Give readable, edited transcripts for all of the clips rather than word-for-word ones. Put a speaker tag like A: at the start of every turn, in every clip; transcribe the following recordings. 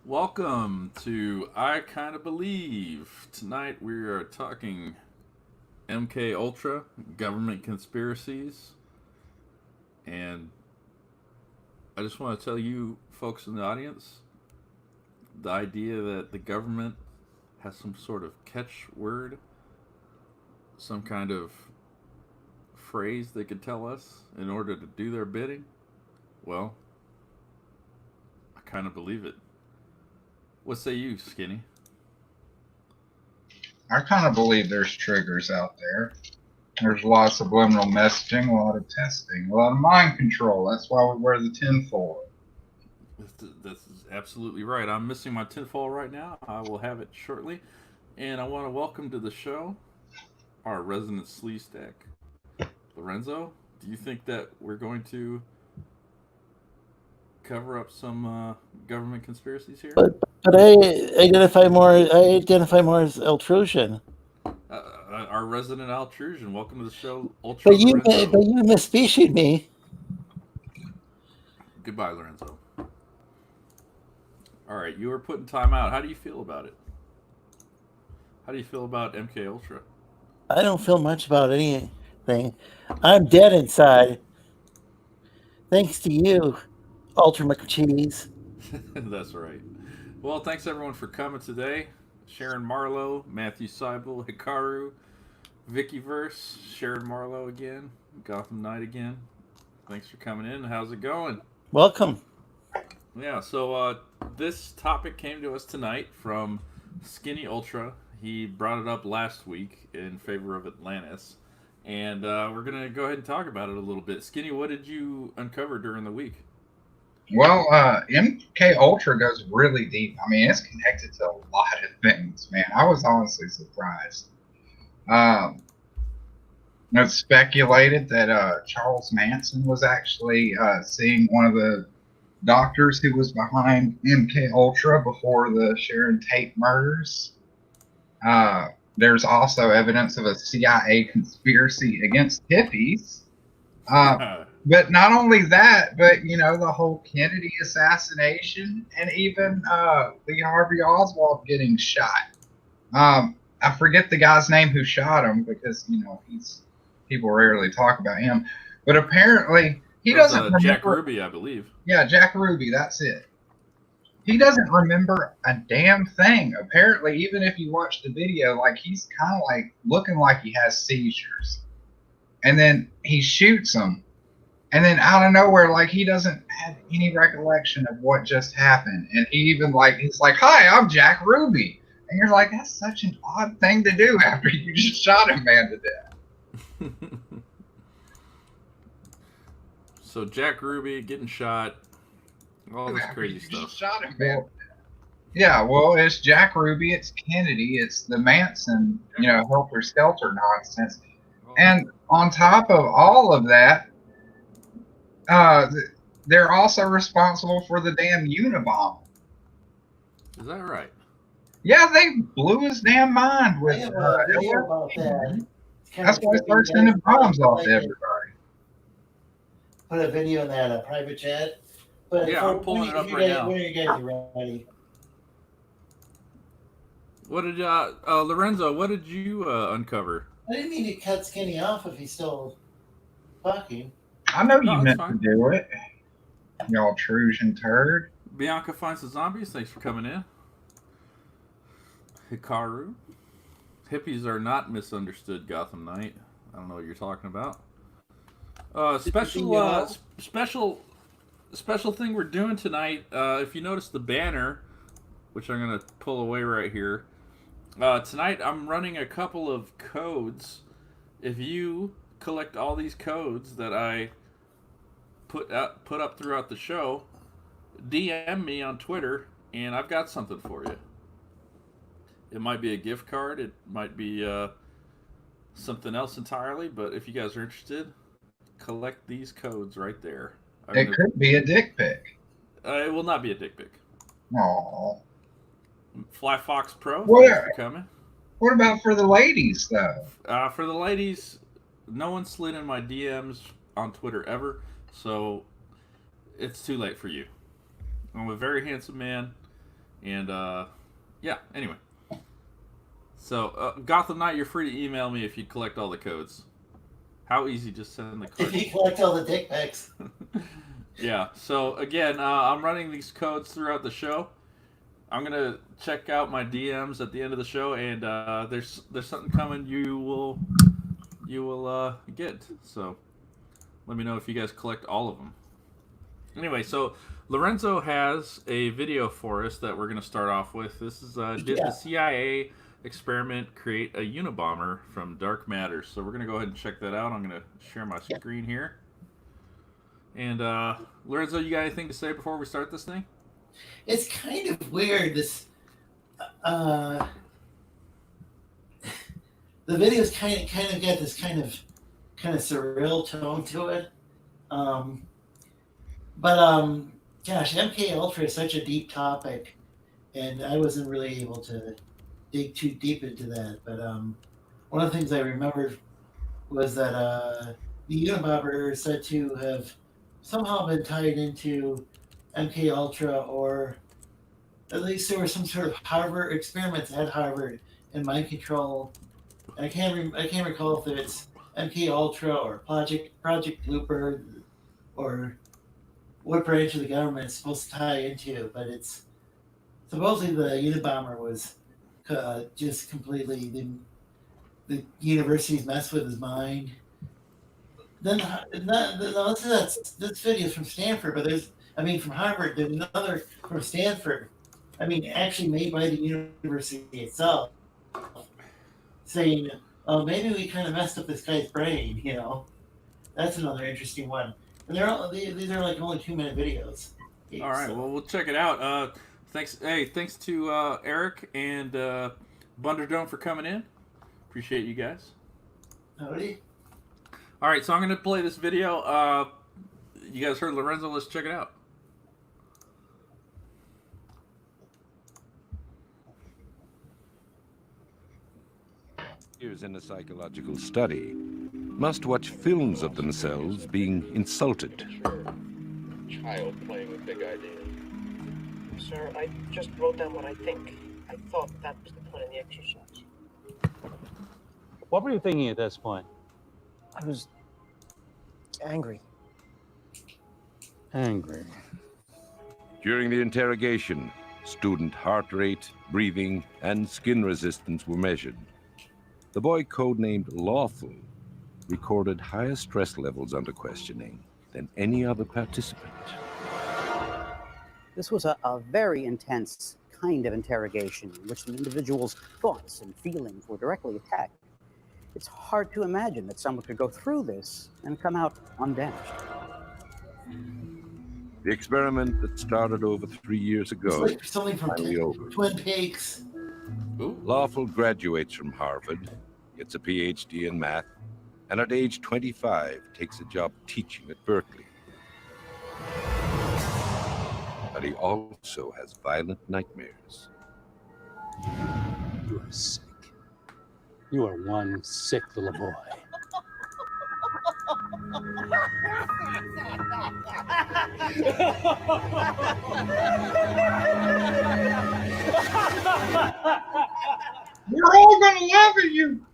A: Welcome to I Kinda Believe. Tonight we are talking MK Ultra, government conspiracies, and I just want to tell you folks in the audience the idea that the government has some sort of catchword, some kind of phrase they could tell us in order to do their bidding. Well, I kind of believe it. What say you, Skinny?
B: I kind of believe there's triggers out there. There's a lot of subliminal messaging, a lot of testing, a lot of mind control. That's why we wear the tinfoil.
A: This is absolutely right. I'm missing my tinfoil right now. I will have it shortly. And I want to welcome to the show our resident sleeve stack, Lorenzo. Do you think that we're going to cover up some government conspiracies here?
C: But I identify more as Altrusian.
A: Our resident Altrusian, welcome to the show, Ultra
C: But you but
A: Lorenzo.
C: you misspecied me.
A: Goodbye, Lorenzo. All right, you were put in timeout. How do you feel about it? How do you feel about MK Ultra?
C: I don't feel much about anything. I'm dead inside. Thanks to you, Ultra McCheese.
A: That's right. Well, thanks everyone for coming today. Sharon Marlowe, Matthew Seibel, Hikaru, Vicky Verse, Sharon Marlowe again, Gotham Knight again. Thanks for coming in. How's it going?
C: Welcome.
A: Yeah, so this topic came to us tonight from Skinny Ultra. He brought it up last week in favor of Atlantis. And we're going to go ahead and talk about it a little bit. Skinny, what did you uncover during the week?
B: Well, MK Ultra goes really deep. I mean, it's connected to a lot of things, man. I was honestly surprised. Um, it's speculated that Charles Manson was actually seeing one of the doctors who was behind MK Ultra before the Sharon Tate murders. Uh, there's also evidence of a CIA conspiracy against hippies. Uh, but not only that, but the whole Kennedy assassination and even Lee Harvey Oswald getting shot. I forget the guy's name who shot him because he's people rarely talk about him, but apparently he
A: That was
B: doesn't remember.
A: Jack Ruby, I believe.
B: Yeah, Jack Ruby, that's it. He doesn't remember a damn thing. Apparently, even if you watch the video, like he's kind of like looking like he has seizures. And then he shoots him. And then out of nowhere, like he doesn't have any recollection of what just happened. And he even he's like, "Hi, I'm Jack Ruby." And you're like, that's such an odd thing to do after you just shot a man to death.
A: So Jack Ruby getting shot, all this
B: After
A: crazy
B: you
A: stuff.
B: just shot a man to death. Yeah, well, it's Jack Ruby, it's Kennedy, it's the Manson, helter skelter nonsense. And on top of all of that, they're also responsible for the damn Unabomber.
A: Is that right?
B: Yeah, they blew his damn mind
C: I
B: with.
C: have a video about that.
B: That's why they started sending bombs off to everybody.
C: Put a video in that private chat. But
A: Yeah, I'm pulling it up right now.
C: When are you guys ready?
A: What did Lorenzo? What did you uncover?
C: I didn't mean to cut Skinny off if he's still talking.
B: I know
A: No,
B: you
A: it's
B: meant
A: fine.
B: to do it, y'all Trusian turd.
A: Bianca finds the zombies. Thanks for coming in. Hikaru. Hippies are not misunderstood, Gotham Knight. I don't know what you're talking about. Special thing we're doing tonight. If you notice the banner, which I'm gonna pull away right here. Tonight I'm running a couple of codes. If you collect all these codes that I put up throughout the show, DM me on Twitter, and I've got something for you. It might be a gift card. It might be something else entirely. But if you guys are interested, collect these codes right there.
B: It could be a dick pic.
A: It will not be a dick pic.
B: Aww.
A: Fly Fox Pro,
B: What-
A: thanks for coming.
B: What about for the ladies, though?
A: For the ladies, no one slid in my DMs on Twitter ever, so it's too late for you. I'm a very handsome man. And yeah, anyway. So Gotham Knight, you're free to email me if you collect all the codes. How easy? Just send the
C: If
A: code.
C: you collect all the dick pics.
A: Yeah. So again, I'm running these codes throughout the show. I'm gonna check out my DMs at the end of the show, and there's something coming. You will get. So let me know if you guys collect all of them. Anyway, so Lorenzo has a video for us that we're gonna start off with. This is did the CIA experiment create a Unabomber from dark matter? So we're gonna go ahead and check that out. I'm gonna share my screen here. And Lorenzo, you got anything to say before we start this thing?
C: It's kind of weird. This, the video's kind of got this kind of surreal tone to it. Gosh, MK Ultra is such a deep topic, and I wasn't really able to dig too deep into that. But one of the things I remembered was that the Unabomber is said to have somehow been tied into MK Ultra, or at least there were some sort of Harvard experiments at Harvard in mind control. And I can't recall if it's MK Ultra or Project Bluebird or what branch of the government it's supposed to tie into, but it's supposedly the Unabomber was just completely the universities messed with his mind. Then this video is from Stanford, but from Harvard. There's another from Stanford. Actually made by the university itself, saying, "Oh, maybe we kind of messed up this guy's brain." That's another interesting one. And these are like only 2-minute videos.
A: All right, well, we'll check it out. Thanks to Eric and Bunderdome for coming in. Appreciate you guys.
C: Howdy.
A: All right, so I'm going to play this video. You guys heard Lorenzo. Let's check it out.
D: Years in a psychological study must watch films of themselves being insulted.
E: Child playing with big ideas.
F: Sir, I just wrote down what I think. I thought that was the point of the exercise.
G: What were you thinking at this point?
H: I was angry.
G: Angry.
D: During the interrogation, student heart rate, breathing, and skin resistance were measured. The boy, codenamed Lawful, recorded higher stress levels under questioning than any other participant.
H: This was a very intense kind of interrogation in which the individual's thoughts and feelings were directly attacked. It's hard to imagine that someone could go through this and come out undamaged.
D: The experiment that started over 3 years ago
C: It's like something from
D: finally over.
C: Twin Peaks.
A: Ooh.
D: Lawful graduates from Harvard, gets a PhD in math, and at age 25 takes a job teaching at Berkeley. But he also has violent nightmares.
G: You are sick. You are one sick little boy.
B: We're all gonna love you.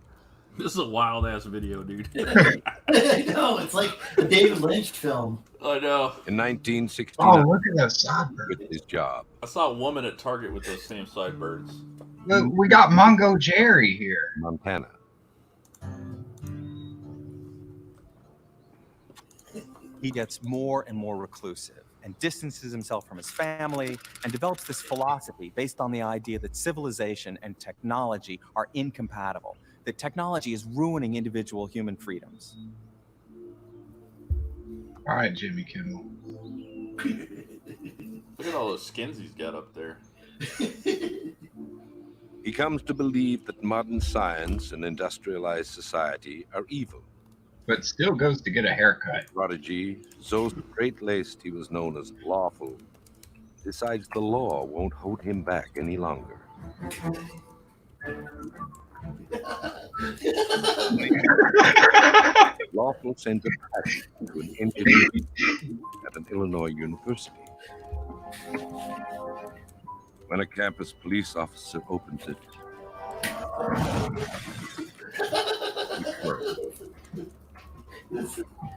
A: This is a wild ass video, dude.
C: I know, it's like a David Lynch film.
A: I know.
D: In
B: Oh,
D: 1969,
B: look at that sideburn.
D: with his job,
A: I saw a woman at Target with those same sideburns.
B: Look, we got Mungo Jerry here.
D: Montana.
I: He gets more and more reclusive and distances himself from his family and develops this philosophy based on the idea that civilization and technology are incompatible, that technology is ruining individual human freedoms.
B: All right, Jimmy Kimmel.
A: Look at all those skins he's got up there.
D: He comes to believe that modern science and industrialized society are evil.
B: But still goes to get a haircut.
D: Prodigy, so straight-laced he was known as Lawful, decides the law won't hold him back any longer. Lawful sends a patent to an engineering at an Illinois university. When a campus police officer opens it,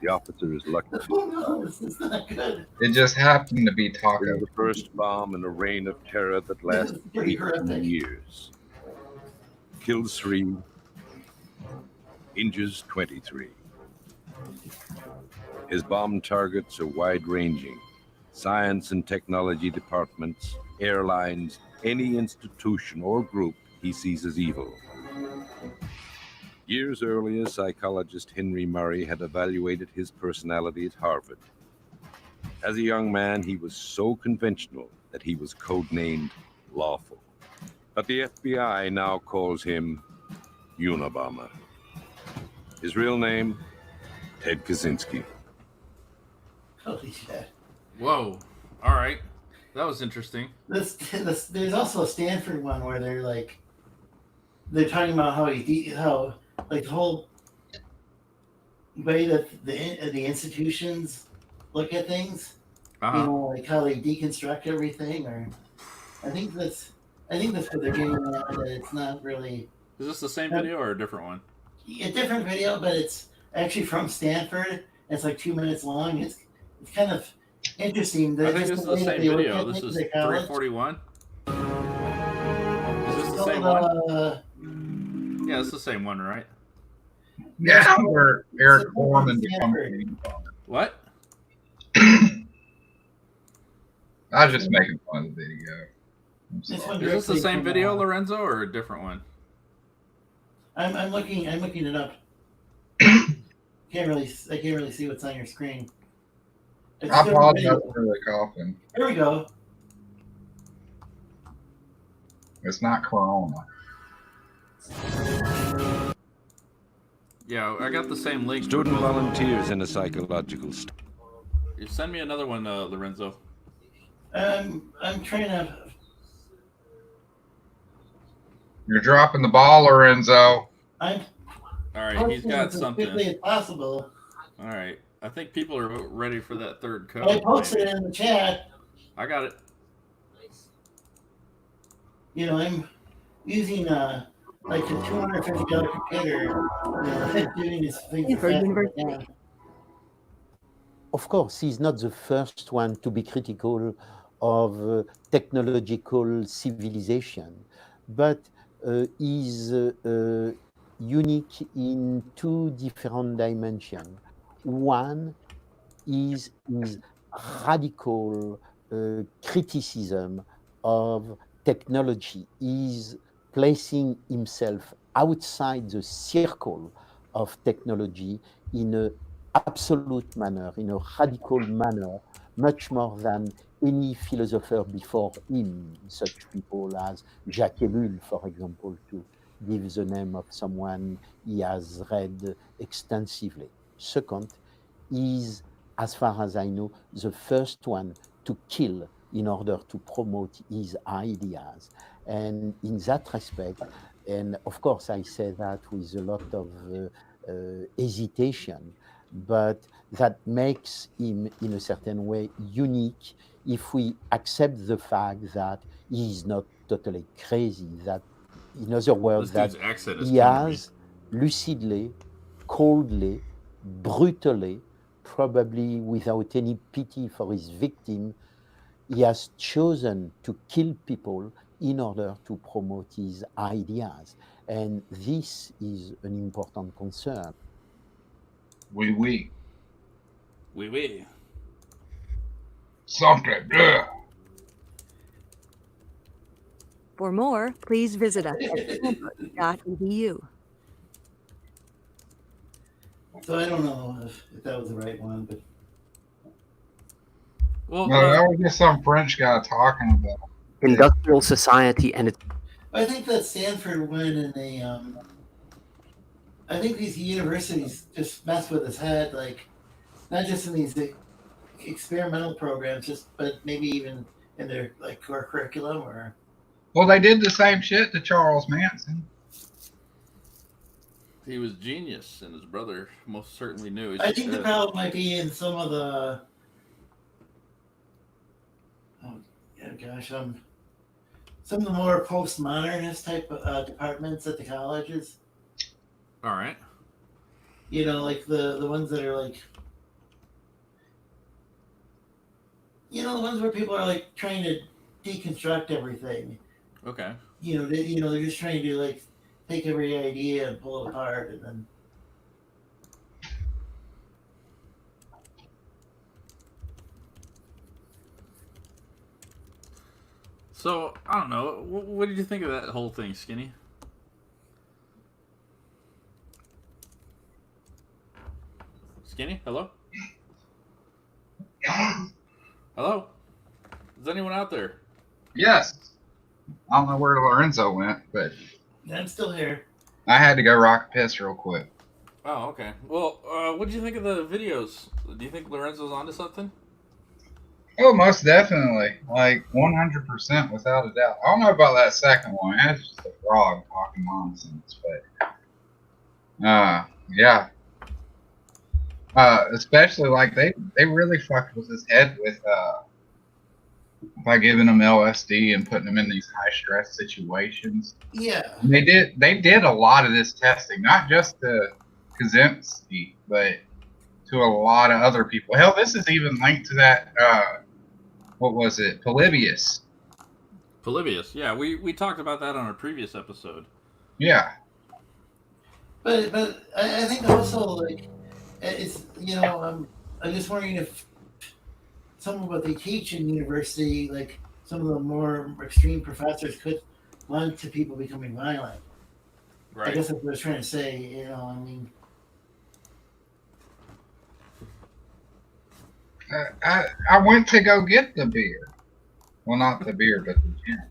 D: the officer is lucky.
C: Oh no, this is not good.
B: It just happened to be
D: It
B: taco.
D: is the first bomb in a reign of terror that
C: This
D: lasted
C: is pretty
D: 18
C: horrific.
D: years. Kills 3, injures 23. His bomb targets are wide-ranging. Science and technology departments, airlines, any institution or group he sees as evil. Years earlier, psychologist Henry Murray had evaluated his personality at Harvard. As a young man, he was so conventional that he was codenamed Lawful. But the FBI now calls him Unabomber. His real name, Ted Kaczynski.
C: Holy shit.
A: Whoa. All right. That was interesting.
C: There's also a Stanford one where they're talking about how the whole way that the institutions look at things.
A: Uh-huh.
C: Like how they deconstruct everything, or I think that's what they're getting at. That it's not really
A: Is this the same video or a different one?
C: a different video, but it's actually from Stanford. It's like 2 minutes long. It's kind of interesting.
A: I think this is the same video. This is 341. Is this the same one? Yeah, it's the same one, right?
B: Yeah, where Eric Foreman
C: Stanford.
B: becomes.
A: What?
B: I was just making fun of the video. I'm
C: This
B: sorry.
C: one
A: Is this the
C: directly
A: same
C: from,
A: video, Lorenzo, or a different one?
C: I'm looking it up. I can't really see what's on your screen. It's
B: I
C: a different
B: apologize
C: video.
B: for the coughing.
C: Here we go.
B: It's not Corona.
A: Yeah, I got the same link.
D: Student volunteers in a psychological study.
A: You send me another one, Lorenzo.
C: I'm trying to.
B: You're dropping the ball, Lorenzo.
C: I'm
A: All right, he's got
C: as quickly
A: something.
C: as possible.
A: All right, I think people are ready for that third code.
C: I posted it in the chat.
A: I got it.
C: I'm using like a $250 computer. Doing this thing
H: For
C: fast
H: university.
C: right now.
J: Of course, he's not the first one to be critical of technological civilization, but is unique in two different dimensions. One is his radical criticism of technology, is placing himself outside the circle of technology in a absolute manner, in a radical manner, much more than any philosopher before him, such people as Jacques Ellul, for example, to give the name of someone he has read extensively. Second, is, as far as I know, the first one to kill in order to promote his ideas. And in that respect, and of course I say that with a lot of hesitation, but that makes him in a certain way unique if we accept the fact that he is not totally crazy, that in other words,
A: This
J: that
A: dude's accent is
J: he
A: killing me.
J: has lucidly, coldly, brutally, probably without any pity for his victim, he has chosen to kill people in order to promote his ideas. And this is an important concern.
B: Oui, oui.
A: Oui, oui.
B: Something. Ugh.
K: For more, please visit us at stanford.edu.
C: So I don't know if that was the right one, but
A: Well,
B: No, that was just some French guy talking about.
L: Industrial society and its
C: I think that Stanford went and they I think these universities just mess with his head, like not just in these experimental programs, but maybe even in their core curriculum or.
B: Well, they did the same shit to Charles Manson.
A: he was genius, and his brother most certainly knew.
C: I think the problem might be in some of the. Oh, yeah, gosh, some of the more postmodernist type departments at the colleges.
A: All right.
C: You know, like the ones that are like, you know, the ones where people are like trying to deconstruct everything.
A: Okay.
C: You know, they're just trying to like take every idea and pull it apart, and then.
A: So I don't know. What did you think of that whole thing, Skinny? Skinny, hello. Hello. Is anyone out there?
B: Yes. I don't know where Lorenzo went, but
C: I'm still here.
B: I had to go rock a piss real quick.
A: Oh, okay. Well, what did you think of the videos? Do you think Lorenzo's onto something?
B: Oh, most definitely. Like 100% without a doubt. I don't know about that second one. That's just a frog talking nonsense, but yeah. Especially like they really fucked with his head with by giving him LSD and putting him in these high stress situations.
C: Yeah.
B: And they did a lot of this testing, not just to Kaczynski, but to a lot of other people. Hell, this is even linked to that what was it? Polybius.
A: Polybius, yeah. We talked about that on a previous episode.
B: Yeah.
C: But I think also like it's, you know, I'm just wondering if some of what they teach in university, like some of the more extreme professors, could lend to people becoming violent.
A: Right.
C: I guess that's what I was trying to say. You know, I mean,
B: I went to go get the beer. Well, not the beer, but the gin.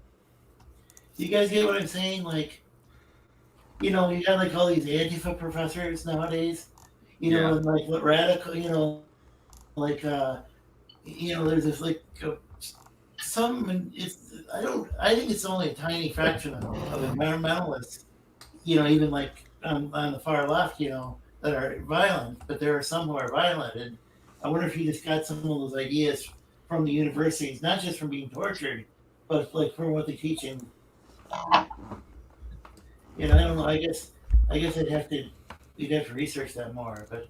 C: do you guys get what I'm saying? Like, you know, you got like all these Antifa professors nowadays. You know, and like what radical, you know, like you know, there's this like some. I think it's only a tiny fraction of environmentalists. You know, even like on the far left, you know, that are violent, but there are some who are violent, and I wonder if you just got some of those ideas from the universities, not just from being tortured, but like from what they're teaching. You know, I don't know. I guess you'd have to research that more. But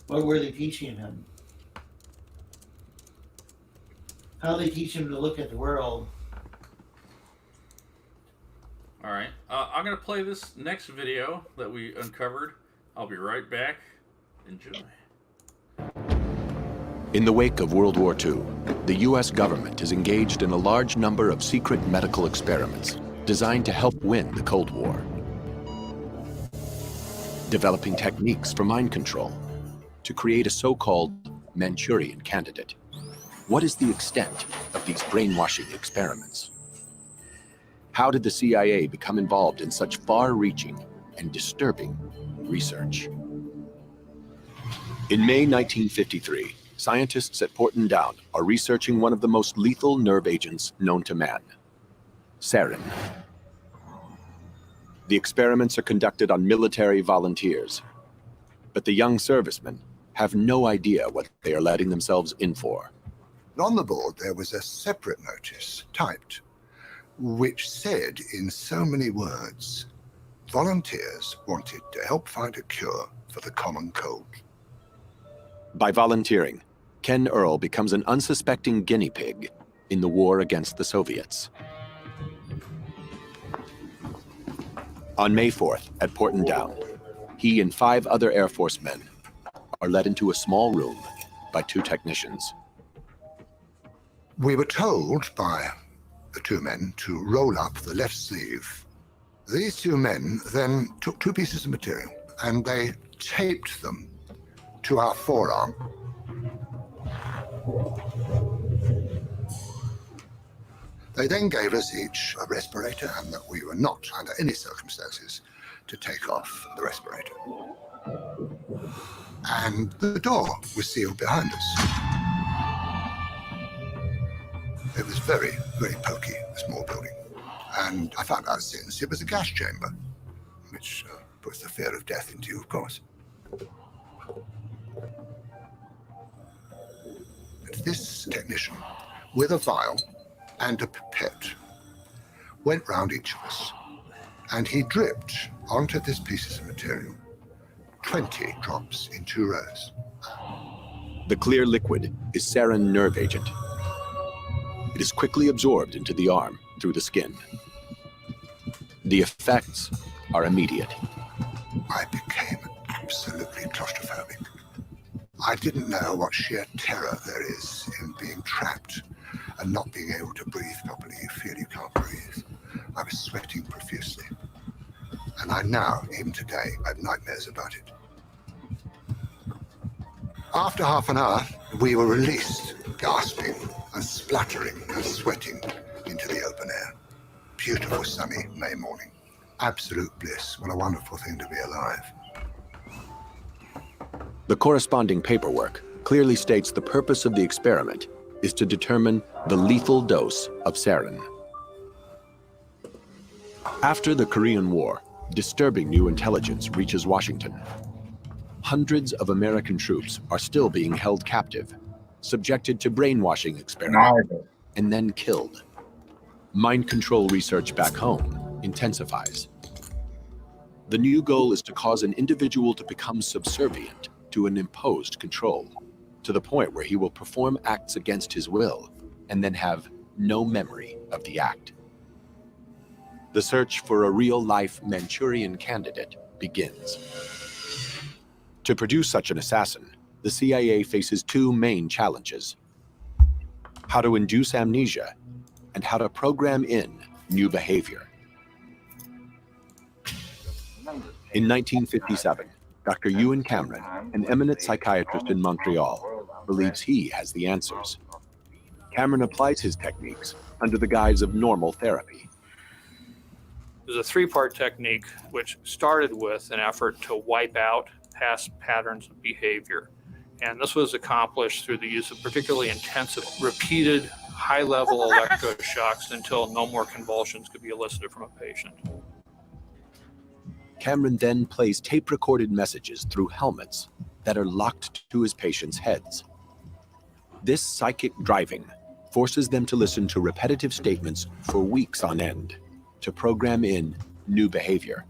C: what were they teaching him? How they teach him to look at the world?
A: All right. I'm going to play this next video that we uncovered. I'll be right back. Enjoy.
M: In the wake of World War II, the U.S. government is engaged in a large number of secret medical experiments designed to help win the Cold War. Developing techniques for mind control to create a so-called Manchurian candidate. What is the extent of these brainwashing experiments? How did the CIA become involved in such far-reaching and disturbing research? In May 1953, scientists at Porton Down are researching one of the most lethal nerve agents known to man, sarin. The experiments are conducted on military volunteers, but the young servicemen have no idea what they are letting themselves in for.
N: On the board, there was a separate notice typed, which said in so many words, volunteers wanted to help find a cure for the common cold.
M: By volunteering, Ken Earl becomes an unsuspecting guinea pig in the war against the Soviets. On May 4th at Porton Down, he and 5 other Air Force men are led into a small room by 2 technicians.
N: We were told by the 2 men to roll up the left sleeve. These 2 men then took 2 pieces of material and they taped them to our forearm. They then gave us each a respirator and that we were not, under any circumstances, to take off the respirator. And the door was sealed behind us. It was very, very pokey, a small building. And I found out since it was a gas chamber, which puts the fear of death into you, of course. But this technician, with a vial and a pipette, went round each of us, and he dripped onto this piece of material 20 drops in 2 rows.
M: The clear liquid is sarin nerve agent. It is quickly absorbed into the arm through the skin. The effects are immediate.
N: I became absolutely claustrophobic. I didn't know what sheer terror there is in being trapped and not being able to breathe properly. You feel you can't breathe. I was sweating profusely. And I now, even today, have nightmares about it. After half an hour, we were released, gasping and spluttering and sweating into the open air. Beautiful sunny May morning. Absolute bliss. What a wonderful thing to be alive.
M: The corresponding paperwork clearly states the purpose of the experiment is to determine the lethal dose of sarin. After the Korean War, disturbing new intelligence reaches Washington. Hundreds of American troops are still being held captive, subjected to brainwashing experiments, and then killed. Mind control research back home intensifies. The new goal is to cause an individual to become subservient to an imposed control, to the point where he will perform acts against his will and then have no memory of the act. The search for a real-life Manchurian candidate begins. To produce such an assassin, the CIA faces 2 main challenges: how to induce amnesia and how to program in new behavior. In 1957, Dr. Ewan Cameron, an eminent psychiatrist in Montreal, believes he has the answers. Cameron applies his techniques under the guise of normal therapy.
O: There's a 3-part technique which started with an effort to wipe out past patterns of behavior. And this was accomplished through the use of particularly intensive, repeated, high-level electroshocks until no more convulsions could be elicited from a patient.
M: Cameron then plays tape-recorded messages through helmets that are locked to his patients' heads. This psychic driving forces them to listen to repetitive statements for weeks on end to program in new behavior.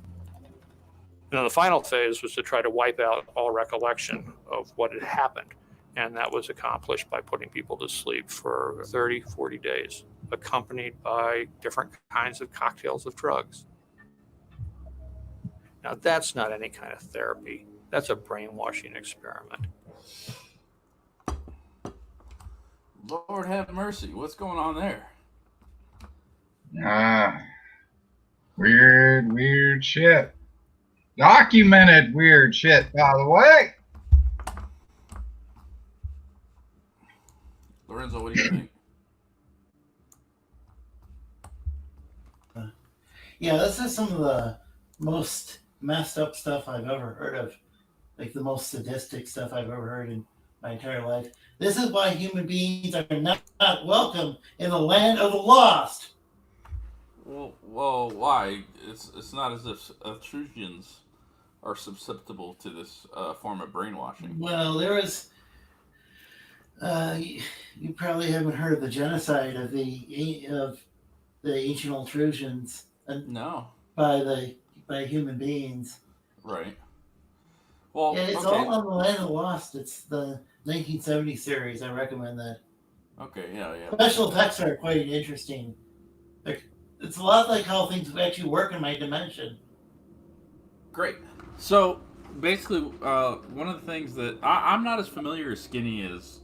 O: And then the final phase was to try to wipe out all recollection of what had happened. And that was accomplished by putting people to sleep for 30, 40 days, accompanied by different kinds of cocktails of drugs. Now, that's not any kind of therapy. That's a brainwashing experiment.
A: Lord have mercy. What's going on there?
B: Weird shit. Documented weird shit, by the way.
A: Lorenzo, what do you think?
C: Yeah, this is some of the most messed up stuff I've ever heard of. Like the most sadistic stuff I've ever heard in my entire life. This is why human beings are not welcome in the land of the lost.
A: Well, why? It's not as if Etruscans are susceptible to this form of brainwashing.
C: Well, there was. You probably haven't heard of the genocide of the ancient Etruscans.
A: No.
C: By human beings.
A: Right. Well,
C: yeah, it's
A: okay.
C: all on the land of the lost. It's the 1970 series. I recommend that.
A: Okay, yeah.
C: Special effects are quite interesting. It's a lot like how things actually work in my dimension.
A: Great. So basically, one of the things that I'm not as familiar as Skinny is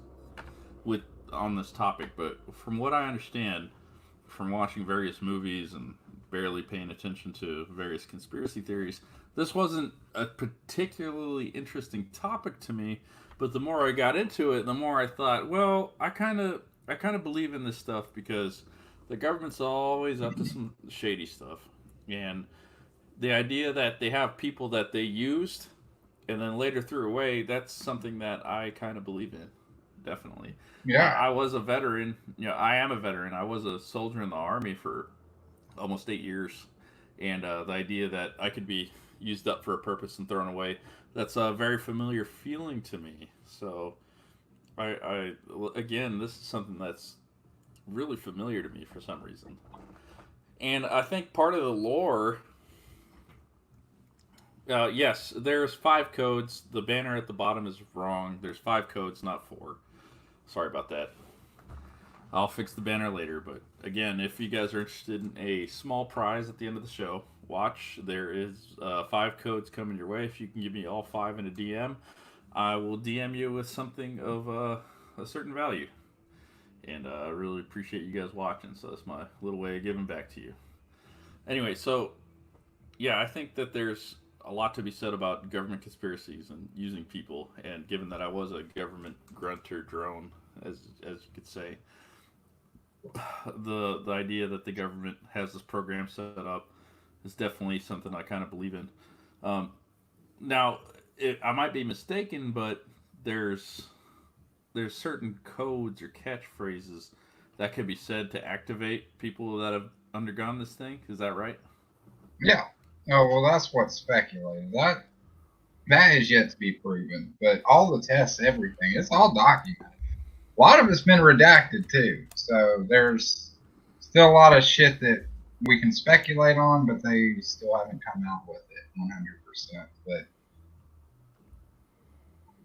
A: with on this topic, but from what I understand from watching various movies and barely paying attention to various conspiracy theories, this wasn't a particularly interesting topic to me. But the more I got into it, the more I thought, well, I kind of believe in this stuff because the government's always up to some shady stuff, and the idea that they have people that they used and then later threw away, that's something that I kind of believe in. Definitely.
B: Yeah.
A: I was a veteran. I am a veteran. I was a soldier in the Army for almost 8 years. And the idea that I could be used up for a purpose and thrown away, that's a very familiar feeling to me. So, again, this is something that's really familiar to me for some reason. And I think part of the lore. Yes, there's 5 codes. The banner at the bottom is wrong. There's 5 codes, not 4. Sorry about that. I'll fix the banner later. But again, if you guys are interested in a small prize at the end of the show, watch. There is 5 codes coming your way. If you can give me all 5 in a DM, I will DM you with something of a certain value. And I really appreciate you guys watching. So that's my little way of giving back to you. Anyway, so yeah, I think that there's a lot to be said about government conspiracies and using people. And given that I was a government grunter drone, as you could say, the idea that the government has this program set up is definitely something I kind of believe in. Now, I might be mistaken, but there's certain codes or catchphrases that can be said to activate people that have undergone this thing. Is that right?
B: Yeah. Oh, well, that's what's speculated. That is yet to be proven. But all the tests, everything, it's all documented. A lot of it's been redacted, too. So there's still a lot of shit that we can speculate on, but they still haven't come out with it 100%.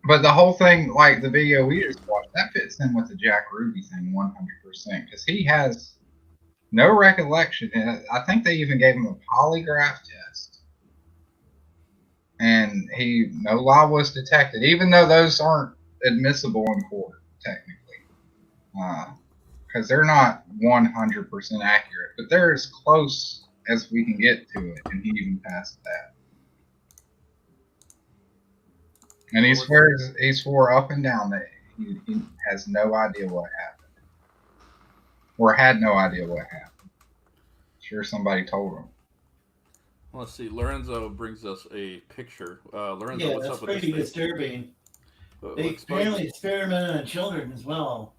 B: But the whole thing, like the video we just watched, that fits in with the Jack Ruby thing 100%. Because he has no recollection. And I think they even gave him a polygraph test. And no lie was detected, even though those aren't admissible in court, technically. Because they're not 100% accurate. But they're as close as we can get to it. And he even passed that. And he swore up and down that he has no idea what happened. Or had no idea what happened. Sure somebody told him.
A: Let's see. Lorenzo brings us a picture. Lorenzo,
C: Yeah,
A: what's
C: that's
A: up with
C: pretty
A: this thing?
C: disturbing. They apparently experimented on children as well.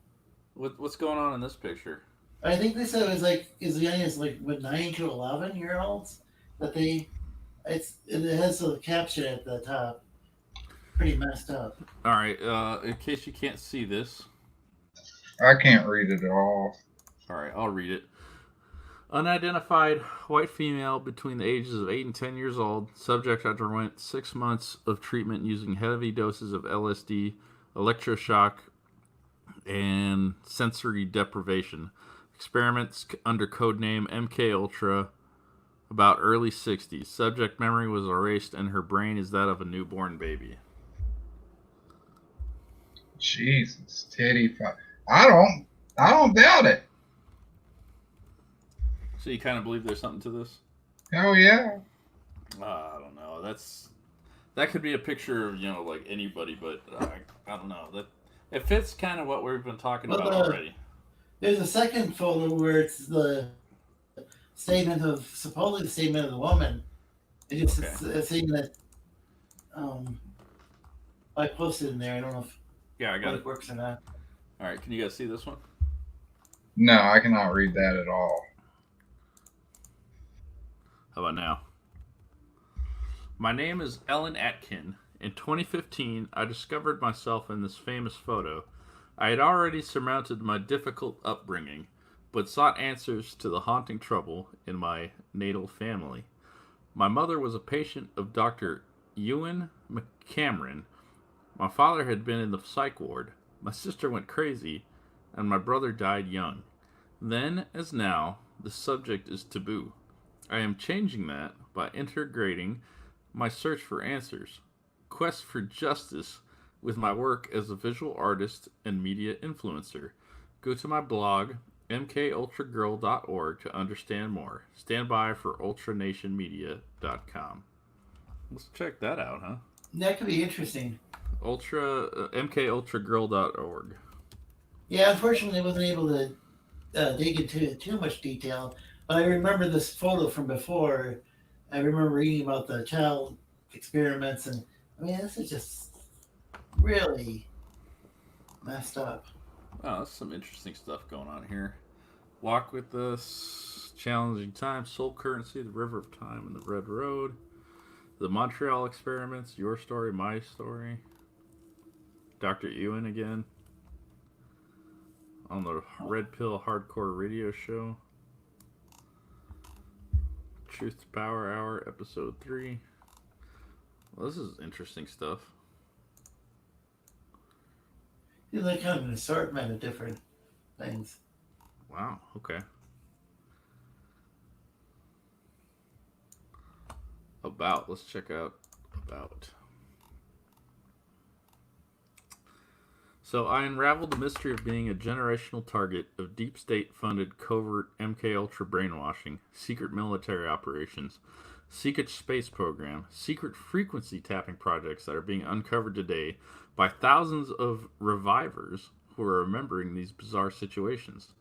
A: What's going on in this picture?
C: I think they said it was like as young as 9 to 11-year-olds that it has a caption at the top. Pretty messed up.
A: All right. In case you can't see this,
B: I can't read it at all.
A: All right, I'll read it. Unidentified white female between the ages of 8 and 10 years old. Subject underwent 6 months of treatment using heavy doses of LSD, electroshock, and sensory deprivation. Experiments under codename MK Ultra. About early 60s. Subject memory was erased, and her brain is that of a newborn baby.
B: Jesus, titty fuck. I don't doubt it.
A: So you kind of believe there's something to this?
B: Oh yeah.
A: I don't know. That could be a picture of like anybody, but I don't know. That it fits kind of what we've been talking about already.
C: There's a second photo where it's the supposedly the statement of the woman. It's saying that I posted in there. I don't know if
A: I got it.
C: Works or not.
A: All right, can you guys see this one?
B: No, I cannot read that at all.
A: How about now? My name is Ellen Atkin. In 2015, I discovered myself in this famous photo. I had already surmounted my difficult upbringing, but sought answers to the haunting trouble in my natal family. My mother was a patient of Dr. Ewan McCameron. My father had been in the psych ward. My sister went crazy, and my brother died young. Then, as now, the subject is taboo. I am changing that by integrating my search for answers, quest for justice, with my work as a visual artist and media influencer. Go to my blog, mkultragirl.org, to understand more. Stand by for ultranationmedia.com. Let's check that out, huh?
C: That could be interesting.
A: mkultragirl.org.
C: Yeah, unfortunately, I wasn't able to dig into too much detail, but I remember this photo from before. I remember reading about the child experiments, and I mean, this is just really messed up.
A: Oh, that's some interesting stuff going on here. Walk with Us, Challenging Times, Soul Currency, The River of Time, and The Red Road. The Montreal Experiments, Your Story, My Story. Dr. Ewan again. On the Red Pill Hardcore Radio Show. Truth to Power Hour, Episode 3. Well, this is interesting stuff.
C: You like kind of an assortment of different things.
A: Wow, okay. About. Let's check out About. So I unraveled the mystery of being a generational target of deep state-funded covert MKUltra brainwashing, secret military operations, secret space program, secret frequency tapping projects that are being uncovered today by thousands of revivers who are remembering these bizarre situations,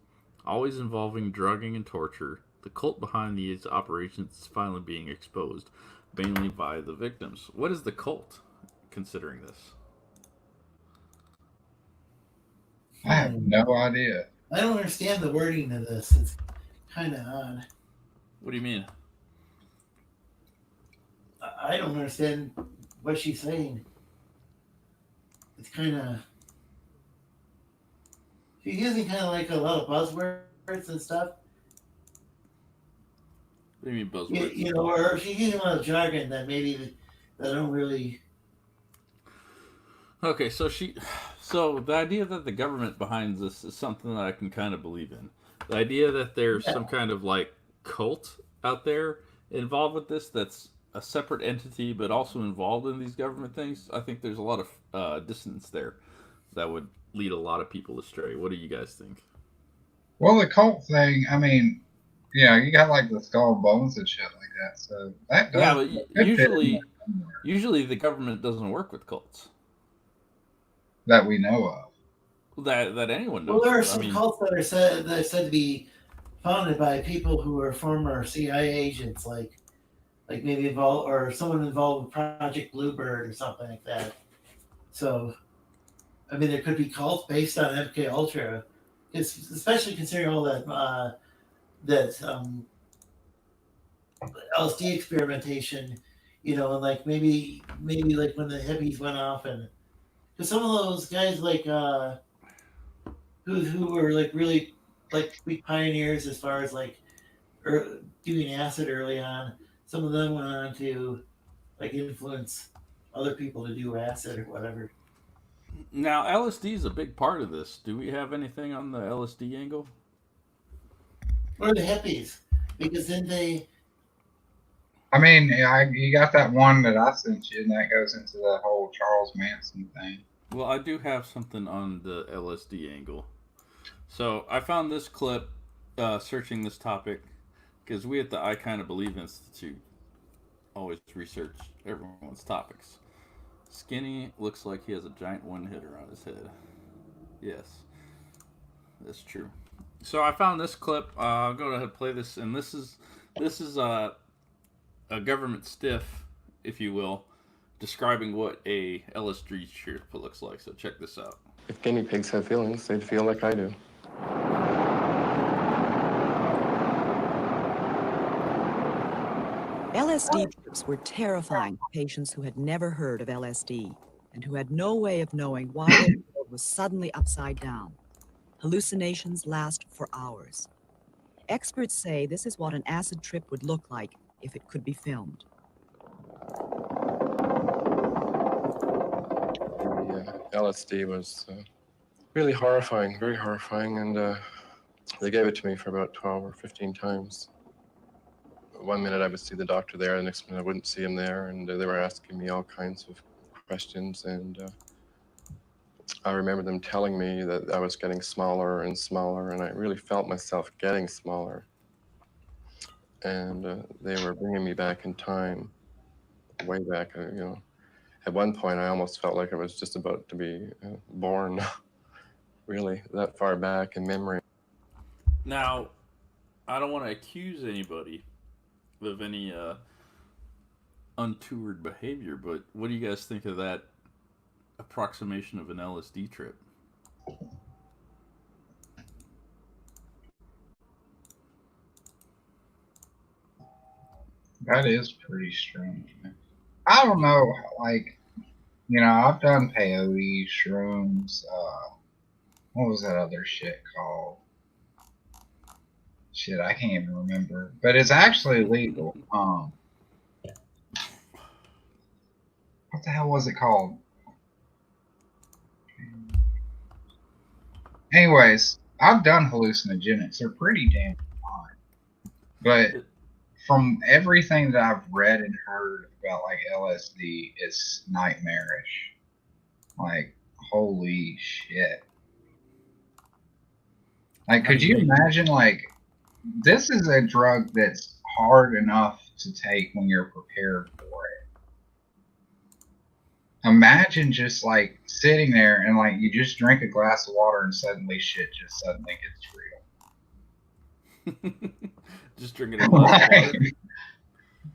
A: always involving drugging and torture. The cult behind these operations is finally being exposed, mainly by the victims. What is the cult considering this?
B: I have no idea.
C: I don't understand the wording of this. It's kind of odd.
A: What do you mean?
C: I don't understand what she's saying. It's kind of... She's using kind of like a lot of buzzwords and stuff.
A: What do you mean buzzwords?
C: You know, or she's using a lot of jargon that maybe that I don't really...
A: Okay, so the idea that the government behind this is something that I can kind of believe in. The idea that there's some kind of like cult out there involved with this that's a separate entity but also involved in these government things, I think there's a lot of dissonance there that would lead a lot of people astray. What do you guys think?
B: Well, the cult thing, I mean, yeah, you got like the skull and bones and shit like that. So that does,
A: yeah, but usually the government doesn't work with cults
B: that we know of.
A: That anyone knows.
C: Well, there are some cults that are said to be founded by people who are former CIA agents, like maybe involved or someone involved with Project Bluebird or something like that. So, I mean, there could be cults based on MK Ultra, especially considering all that LSD experimentation, you know, and like maybe like when the hippies went off, and because some of those guys like who were like really like big pioneers as far as like doing acid early on. Some of them went on to like influence other people to do acid or whatever.
A: Now, LSD is a big part of this. Do we have anything on the LSD angle?
C: Or the hippies, because then they...
B: I mean, you got that one that I sent you, and that goes into the whole Charles Manson thing.
A: Well, I do have something on the LSD angle. So I found this clip searching this topic because we at the I Kinda Believe Institute always research everyone's topics. Skinny looks like he has a giant one-hitter on his head. Yes, that's true. So I found this clip. I'll go ahead and play this, and this is a government stiff, if you will, describing what a LSD trip looks like. So check this out.
P: If guinea pigs have feelings, they'd feel like I do.
Q: LSD trips were terrifying to patients who had never heard of LSD and who had no way of knowing why their world was suddenly upside down. Hallucinations last for hours. Experts say this is what an acid trip would look like if it could be filmed.
P: LSD was really horrifying, very horrifying, and they gave it to me for about 12 or 15 times. One minute I would see the doctor there, the next minute I wouldn't see him there, and they were asking me all kinds of questions, and I remember them telling me that I was getting smaller and smaller, and I really felt myself getting smaller. And they were bringing me back in time, way back, you know. At one point, I almost felt like I was just about to be born, really, that far back in memory.
A: Now, I don't want to accuse anybody of any untoward behavior, but what do you guys think of that approximation of an LSD trip?
B: That is pretty strange, man. I don't know, like, you know, I've done peyote, shrooms, what was that other shit called? shit, I can't even remember. But it's actually legal. What the hell was it called? Anyways, I've done hallucinogenics. They're pretty damn fine. But from everything that I've read and heard about like LSD, it's nightmarish. Like, holy shit. Like, could you imagine, like, this is a drug that's hard enough to take when you're prepared for it. Imagine just, like, sitting there and, like, you just drink a glass of water and suddenly shit just suddenly gets real.
A: Just drinking a glass of water.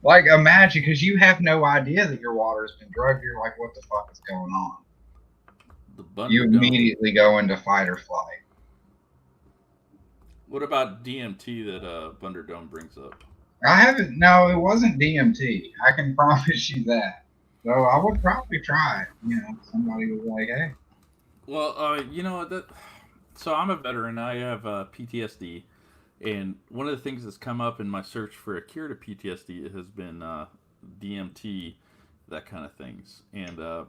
B: Like, imagine, because you have no idea that your water has been drugged. You're like, what the fuck is going on? You immediately go into fight or flight.
A: What about DMT that Bunderdome brings up?
B: I haven't. No, it wasn't DMT. I can promise you that. So I would probably try it. You know, somebody was like, "Hey."
A: Well, you know that. So I'm a veteran. I have PTSD, and one of the things that's come up in my search for a cure to PTSD has been DMT, that kind of things. And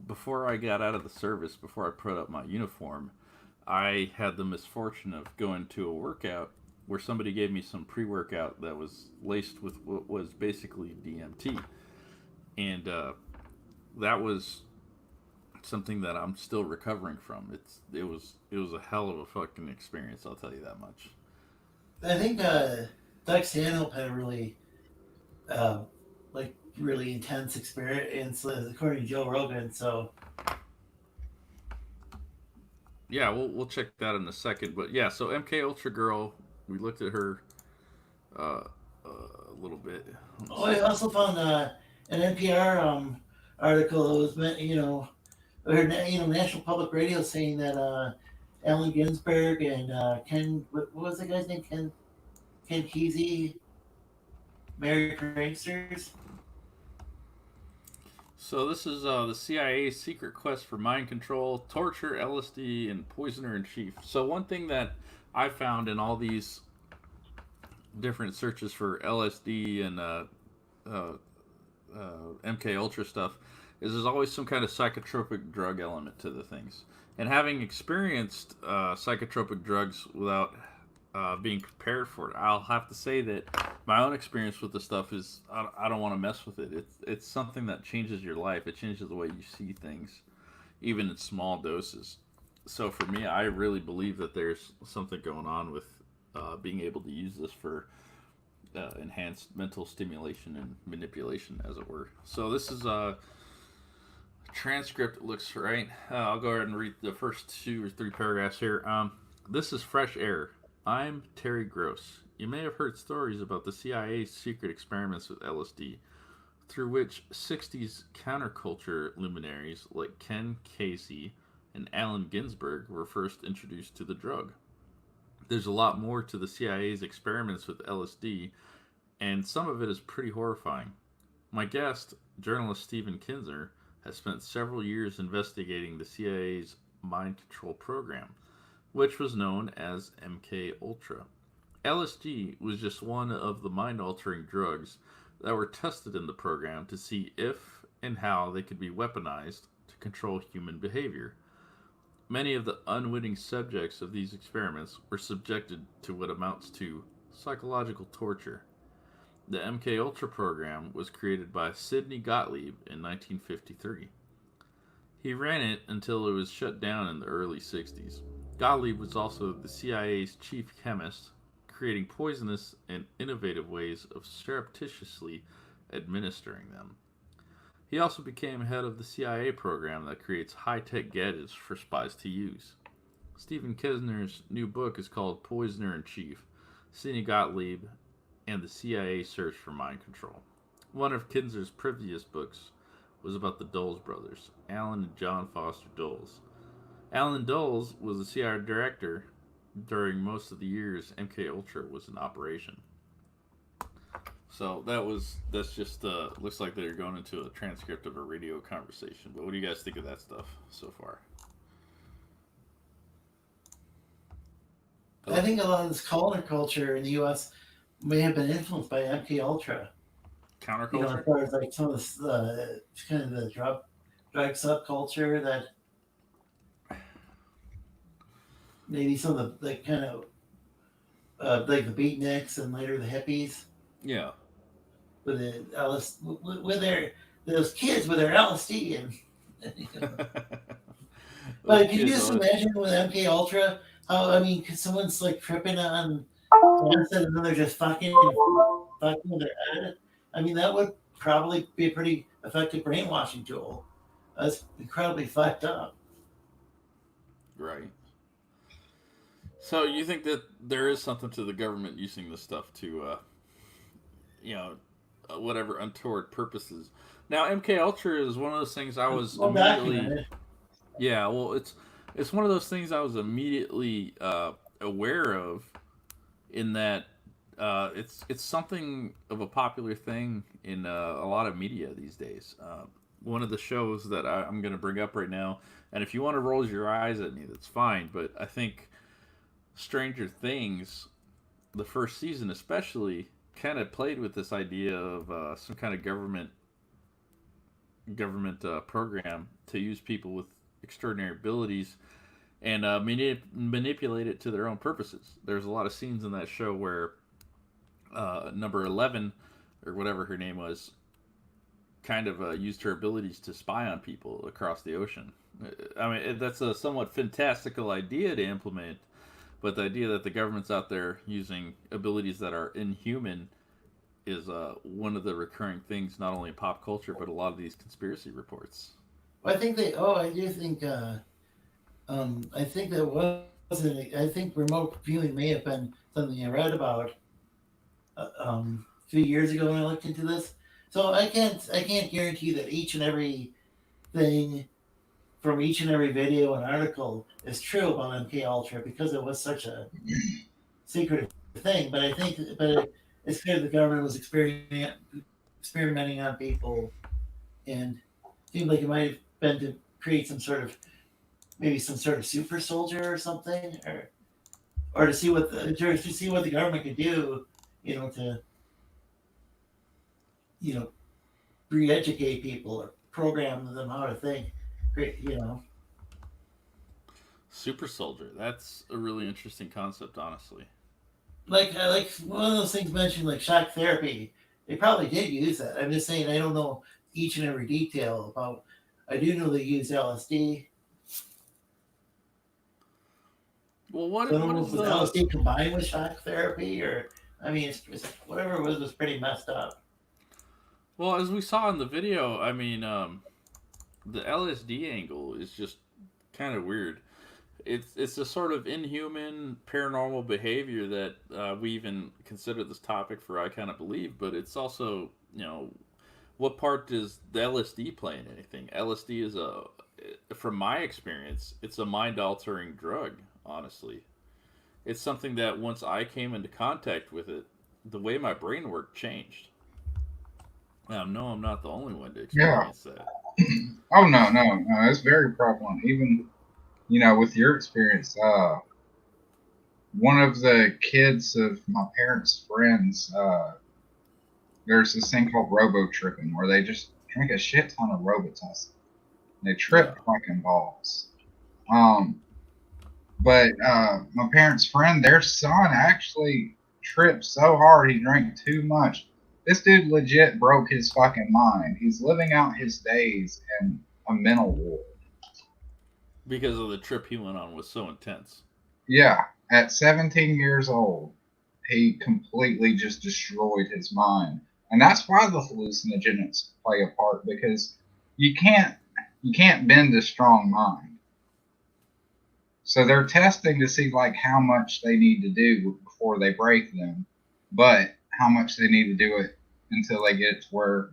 A: before I got out of the service, before I put up my uniform, I had the misfortune of going to a workout where somebody gave me some pre-workout that was laced with what was basically DMT. And that was something that I'm still recovering from. It was a hell of a fucking experience, I'll tell you that much.
C: I think Doug Stanhope had a really really intense experience, according to Joe Rogan, so
A: yeah, we'll check that in a second. But yeah, so MK Ultra girl, we looked at her a little bit.
C: I also found an NPR article that was meant, National Public Radio saying that Allen Ginsberg and Ken, what was the guy's name? Ken Kesey, married pranksters.
A: So this is the CIA's secret quest for mind control, torture, LSD, and poisoner-in-chief. So one thing that I found in all these different searches for LSD and MK Ultra stuff is there's always some kind of psychotropic drug element to the things. And having experienced psychotropic drugs without being prepared for it, I'll have to say that my own experience with the stuff is I don't want to mess with it. It's something that changes your life. It changes the way you see things, even in small doses. So for me, I really believe that there's something going on with being able to use this for enhanced mental stimulation and manipulation, as it were. So this is a transcript. It looks right. I'll go ahead and read the first 2 or 3 paragraphs here. This is Fresh Air. I'm Terry Gross. You may have heard stories about the CIA's secret experiments with LSD, through which 60s counterculture luminaries like Ken Kesey and Allen Ginsberg were first introduced to the drug. There's a lot more to the CIA's experiments with LSD, and some of it is pretty horrifying. My guest, journalist Stephen Kinzer, has spent several years investigating the CIA's mind control program, which was known as MK Ultra. LSD was just one of the mind-altering drugs that were tested in the program to see if and how they could be weaponized to control human behavior. Many of the unwitting subjects of these experiments were subjected to what amounts to psychological torture. The MK Ultra program was created by Sidney Gottlieb in 1953. He ran it until it was shut down in the early 60s. Gottlieb was also the CIA's chief chemist, creating poisonous and innovative ways of surreptitiously administering them. He also became head of the CIA program that creates high-tech gadgets for spies to use. Stephen Kinzer's new book is called Poisoner-in-Chief, Sidney Gottlieb and the CIA Search for Mind Control. One of Kinzer's previous books was about the Dulles brothers, Alan and John Foster Dulles. Alan Dulles was the CIA director during most of the years MK Ultra was in operation. So that's just looks like they're going into a transcript of a radio conversation. But what do you guys think of that stuff so far?
C: I think a lot of this counterculture in the U.S. may have been influenced by MK Ultra.
A: Counterculture.
C: You know, as far as like some of this kind of the drug subculture that maybe some of the kind of like the beatniks and later the hippies.
A: Yeah.
C: With the with their those kids with their LSD and. But can you just imagine with MK Ultra? How I mean, cause someone's like tripping on acid and then they're just fucking with their head. I mean, that would probably be a pretty effective brainwashing tool. That's incredibly fucked up.
A: Right. So you think that there is something to the government using this stuff to, whatever untoward purposes. Now, MK Ultra is one of those things I was immediately. Yeah, well, it's one of those things I was immediately aware of, in that it's something of a popular thing in a lot of media these days. One of the shows that I'm going to bring up right now, and if you want to roll your eyes at me, that's fine. But I think Stranger Things, the first season especially, kind of played with this idea of some kind of government program to use people with extraordinary abilities and manipulate it to their own purposes. There's a lot of scenes in that show where number 11, or whatever her name was, kind of used her abilities to spy on people across the ocean. I mean, that's a somewhat fantastical idea to implement, but the idea that the government's out there using abilities that are inhuman is one of the recurring things, not only in pop culture, but a lot of these conspiracy reports.
C: Well, I think I do think. I think that wasn't. I think remote viewing may have been something I read about a few years ago when I looked into this. So I can't guarantee that each and every thing from each and every video and article is true about MK Ultra, because it was such a secretive thing. But I think, it's clear the government was experimenting on people, and it seemed like it might have been to create some sort of super soldier or something, or to see what the government could do, to re-educate people or program them how to think.
A: Super soldier. That's a really interesting concept, honestly.
C: Like one of those things mentioned, like shock therapy. They probably did use that. I'm just saying I don't know each and every detail about. I do know they use LSD.
A: Well, what
C: was LSD combined with shock therapy, or I mean, it's whatever it was pretty messed up.
A: Well, as we saw in the video, I mean, the LSD angle is just kind of weird. It's a sort of inhuman paranormal behavior that we even consider this topic for I Kind of Believe, but it's also, what part does the LSD play in anything? LSD is from my experience, it's a mind-altering drug, honestly. It's something that once I came into contact with it, the way my brain worked changed. Now, no, I'm not the only one to experience that.
B: Oh, no, it's very prevalent. Even, with your experience, one of the kids of my parents' friends, there's this thing called robo-tripping, where they just drink a shit ton of Robitussin. They trip fucking balls. But my parents' friend, their son actually tripped so hard he drank too much. This dude legit broke his fucking mind. He's living out his days in a mental ward.
A: Because of the trip he went on was so intense.
B: Yeah. At 17 years old, he completely just destroyed his mind. And that's why the hallucinogens play a part, because you can't bend a strong mind. So they're testing to see like how much they need to do before they break them, but how much they need to do it until they get to where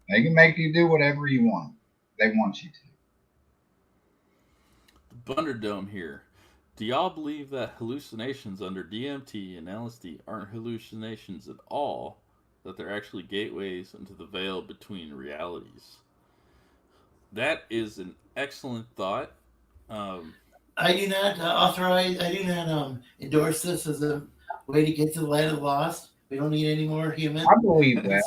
B: they can make you do whatever you want. They want you to.
A: Bunderdome here. Do y'all believe that hallucinations under DMT and LSD aren't hallucinations at all, that they're actually gateways into the veil between realities? That is an excellent thought.
C: I do not authorize. I do not endorse this as a way to get to the land of the lost. We don't need any more humans.
B: I believe that.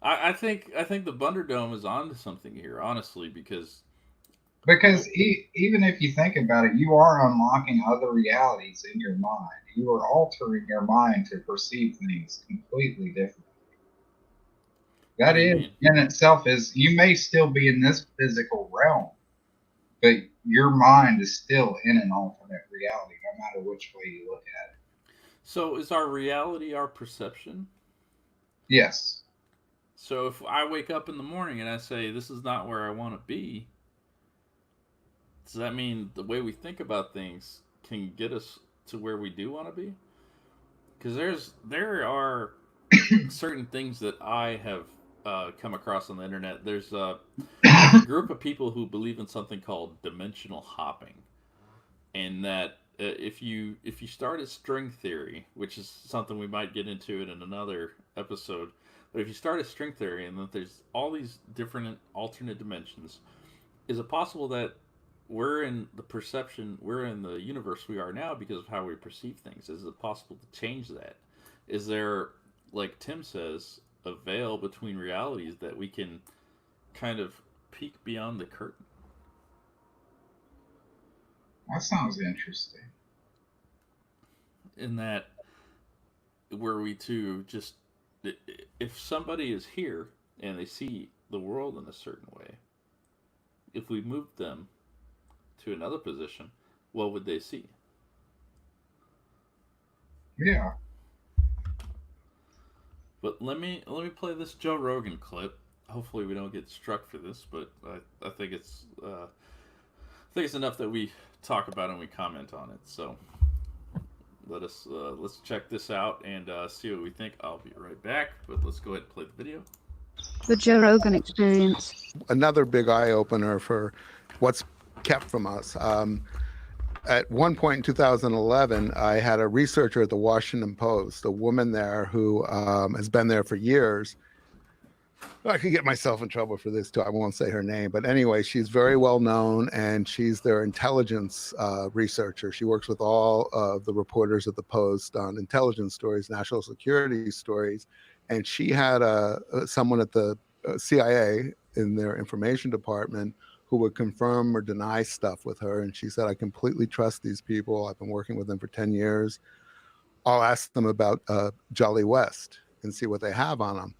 A: I think the Bunderdome is onto something here, honestly, because
B: even if you think about it, you are unlocking other realities in your mind. You are altering your mind to perceive things completely differently. That is in itself is you may still be in this physical realm, but your mind is still in an alternate reality, no matter which way you look at it.
A: So is our reality our perception?
B: Yes.
A: So if I wake up in the morning and I say, this is not where I want to be, does that mean the way we think about things can get us to where we do want to be? Because there are certain things that I have come across on the internet. There's a group of people who believe in something called dimensional hopping, and that if you start a string theory, which is something we might get into in another episode, but if you start a string theory and that there's all these different alternate dimensions, is it possible that we're in the universe we are now because of how we perceive things? Is it possible to change that? Is there, like Tim says, a veil between realities that we can kind of peek beyond the curtain?
B: That sounds interesting.
A: In that, were we to just, if somebody is here and they see the world in a certain way, if we moved them to another position, what would they see?
B: Yeah.
A: But let me play this Joe Rogan clip. Hopefully we don't get struck for this, but I think it's enough that we talk about it and we comment on it. So let's check this out and see what we think. I'll be right back, but let's go ahead and play the video.
K: The Joe Rogan Experience.
R: Another big eye opener for what's kept from us. At one point in 2011, I had a researcher at the Washington Post, a woman there who has been there for years. I could get myself in trouble for this too. I won't say her name, but anyway, she's very well known, and she's their intelligence researcher. She works with all of the reporters at the Post on intelligence stories, national security stories, and she had someone at the CIA in their information department who would confirm or deny stuff with her. And she said, I completely trust these people. I've been working with them for 10 years. I'll ask them about Jolly West and see what they have on them.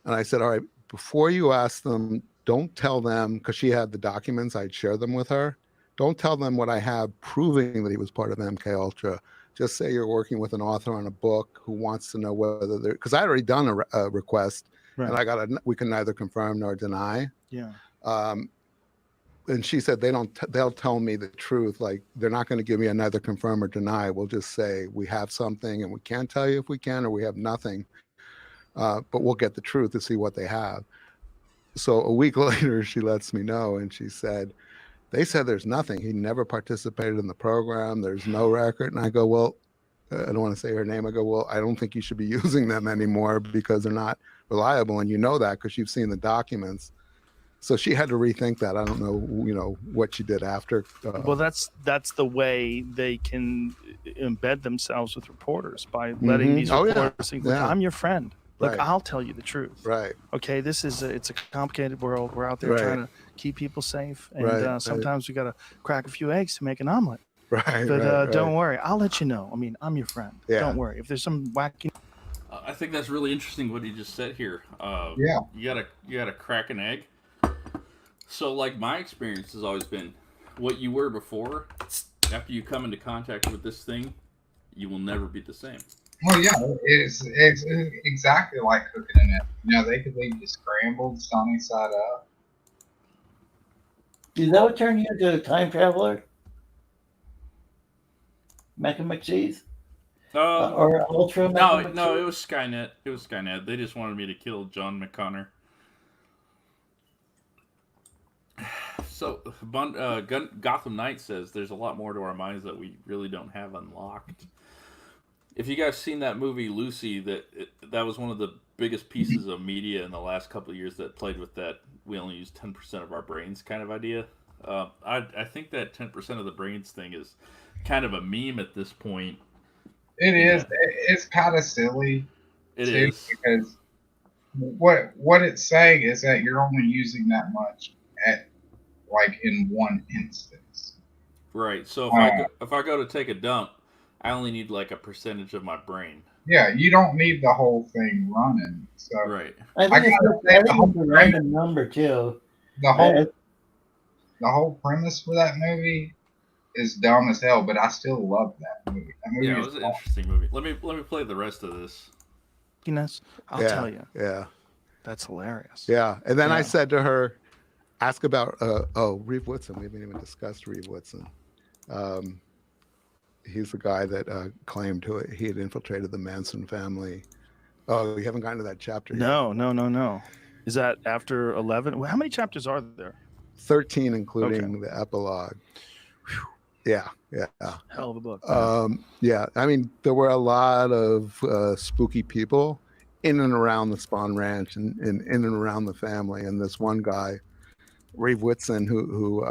R: And I said, all right, before you ask them, don't tell them, because she had the documents, I'd share them with her. Don't tell them what I have proving that he was part of MK Ultra. Just say you're working with an author on a book who wants to know whether they're, because I had already done a request, right, and we can neither confirm nor deny.
S: Yeah.
R: And she said they'll tell me the truth. Like, they're not going to give me a neither confirm or deny. We'll just say we have something and we can't tell you if we can, or we have nothing. But we'll get the truth to see what they have. So a week later, she lets me know, and she said, they said there's nothing. He never participated in the program. There's no record. And I go, well, I don't want to say her name. I go, well, I don't think you should be using them anymore because they're not reliable. And you know that because you've seen the documents. So she had to rethink that. I don't know, what she did after.
S: Well, that's the way they can embed themselves with reporters, by letting these reporters think, look, I'm your friend. Look, right, I'll tell you the truth.
R: Right.
S: Okay, it's a complicated world. We're out there trying to keep people safe. And sometimes we got to crack a few eggs to make an omelet.
R: Right.
S: But don't worry. I'll let you know. I mean, I'm your friend.
R: Yeah.
S: Don't worry. If there's some wacky...
A: I think that's really interesting what he just said here.
B: Yeah.
A: You gotta crack an egg. So, like, my experience has always been what you were before. After you come into contact with this thing, you will never be the same.
B: Well, yeah, it's exactly like cooking in it. They could leave you scrambled, sunny side up.
C: Did that turn you into a time traveler? Mac and McCheese? Or Ultra?
A: No, it was Skynet. It was Skynet. They just wanted me to kill John McConnor. So, Gotham Knight says there's a lot more to our minds that we really don't have unlocked. If you guys seen that movie Lucy, that was one of the biggest pieces of media in the last couple of years that played with that we only use 10% of our brains kind of idea. I think that 10% of the brains thing is kind of a meme at this point.
B: It is. It's kind of silly.
A: It
B: too,
A: is
B: because what it's saying is that you're only using that much at in one instance.
A: Right. So if I go to take a dump, I only need like a percentage of my brain.
B: Yeah, you don't need the whole thing running. So
A: right.
C: I think it's a random number too.
B: The whole premise for that movie is dumb as hell, but I still love that movie. That movie
A: it was an interesting movie. Let me play the rest of this.
S: I'll tell you.
R: Yeah.
S: That's hilarious.
R: Yeah. And then I said to her, ask about Reeve Whitson. We haven't even discussed Reeve Whitson. He's the guy that claimed he had infiltrated the Manson family. Oh, we haven't gotten to that chapter yet.
S: No. Is that after 11? How many chapters are there?
R: 13, including the epilogue. Whew. Yeah.
S: Hell of a book.
R: Yeah. I mean, there were a lot of spooky people in and around the Spahn Ranch and in and around the family. And this one guy, Reeve Whitson, who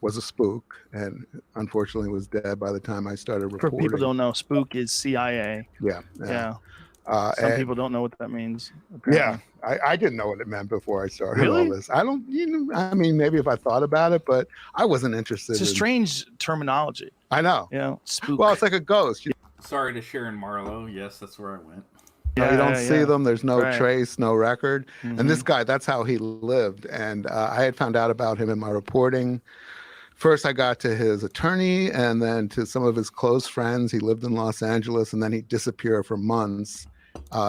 R: was a spook and unfortunately was dead by the time I started reporting.
S: For people who don't know, spook is CIA.
R: Yeah.
S: Some people don't know what that means.
R: Apparently. Yeah, I didn't know what it meant before I started
S: Really?
R: all this. I don't, I mean, maybe if I thought about it, but I wasn't interested.
S: It's a strange terminology.
R: I know.
S: Spook.
R: Well, it's like a ghost.
A: Sorry to Sharon Marlowe. Yes, that's where I went.
R: You don't see them. There's no
A: Right.
R: trace, no record.
S: Mm-hmm.
R: And this guy, that's how he lived. And I had found out about him in my reporting. First, I got to his attorney and then to some of his close friends. He lived in Los Angeles and then he'd disappear for months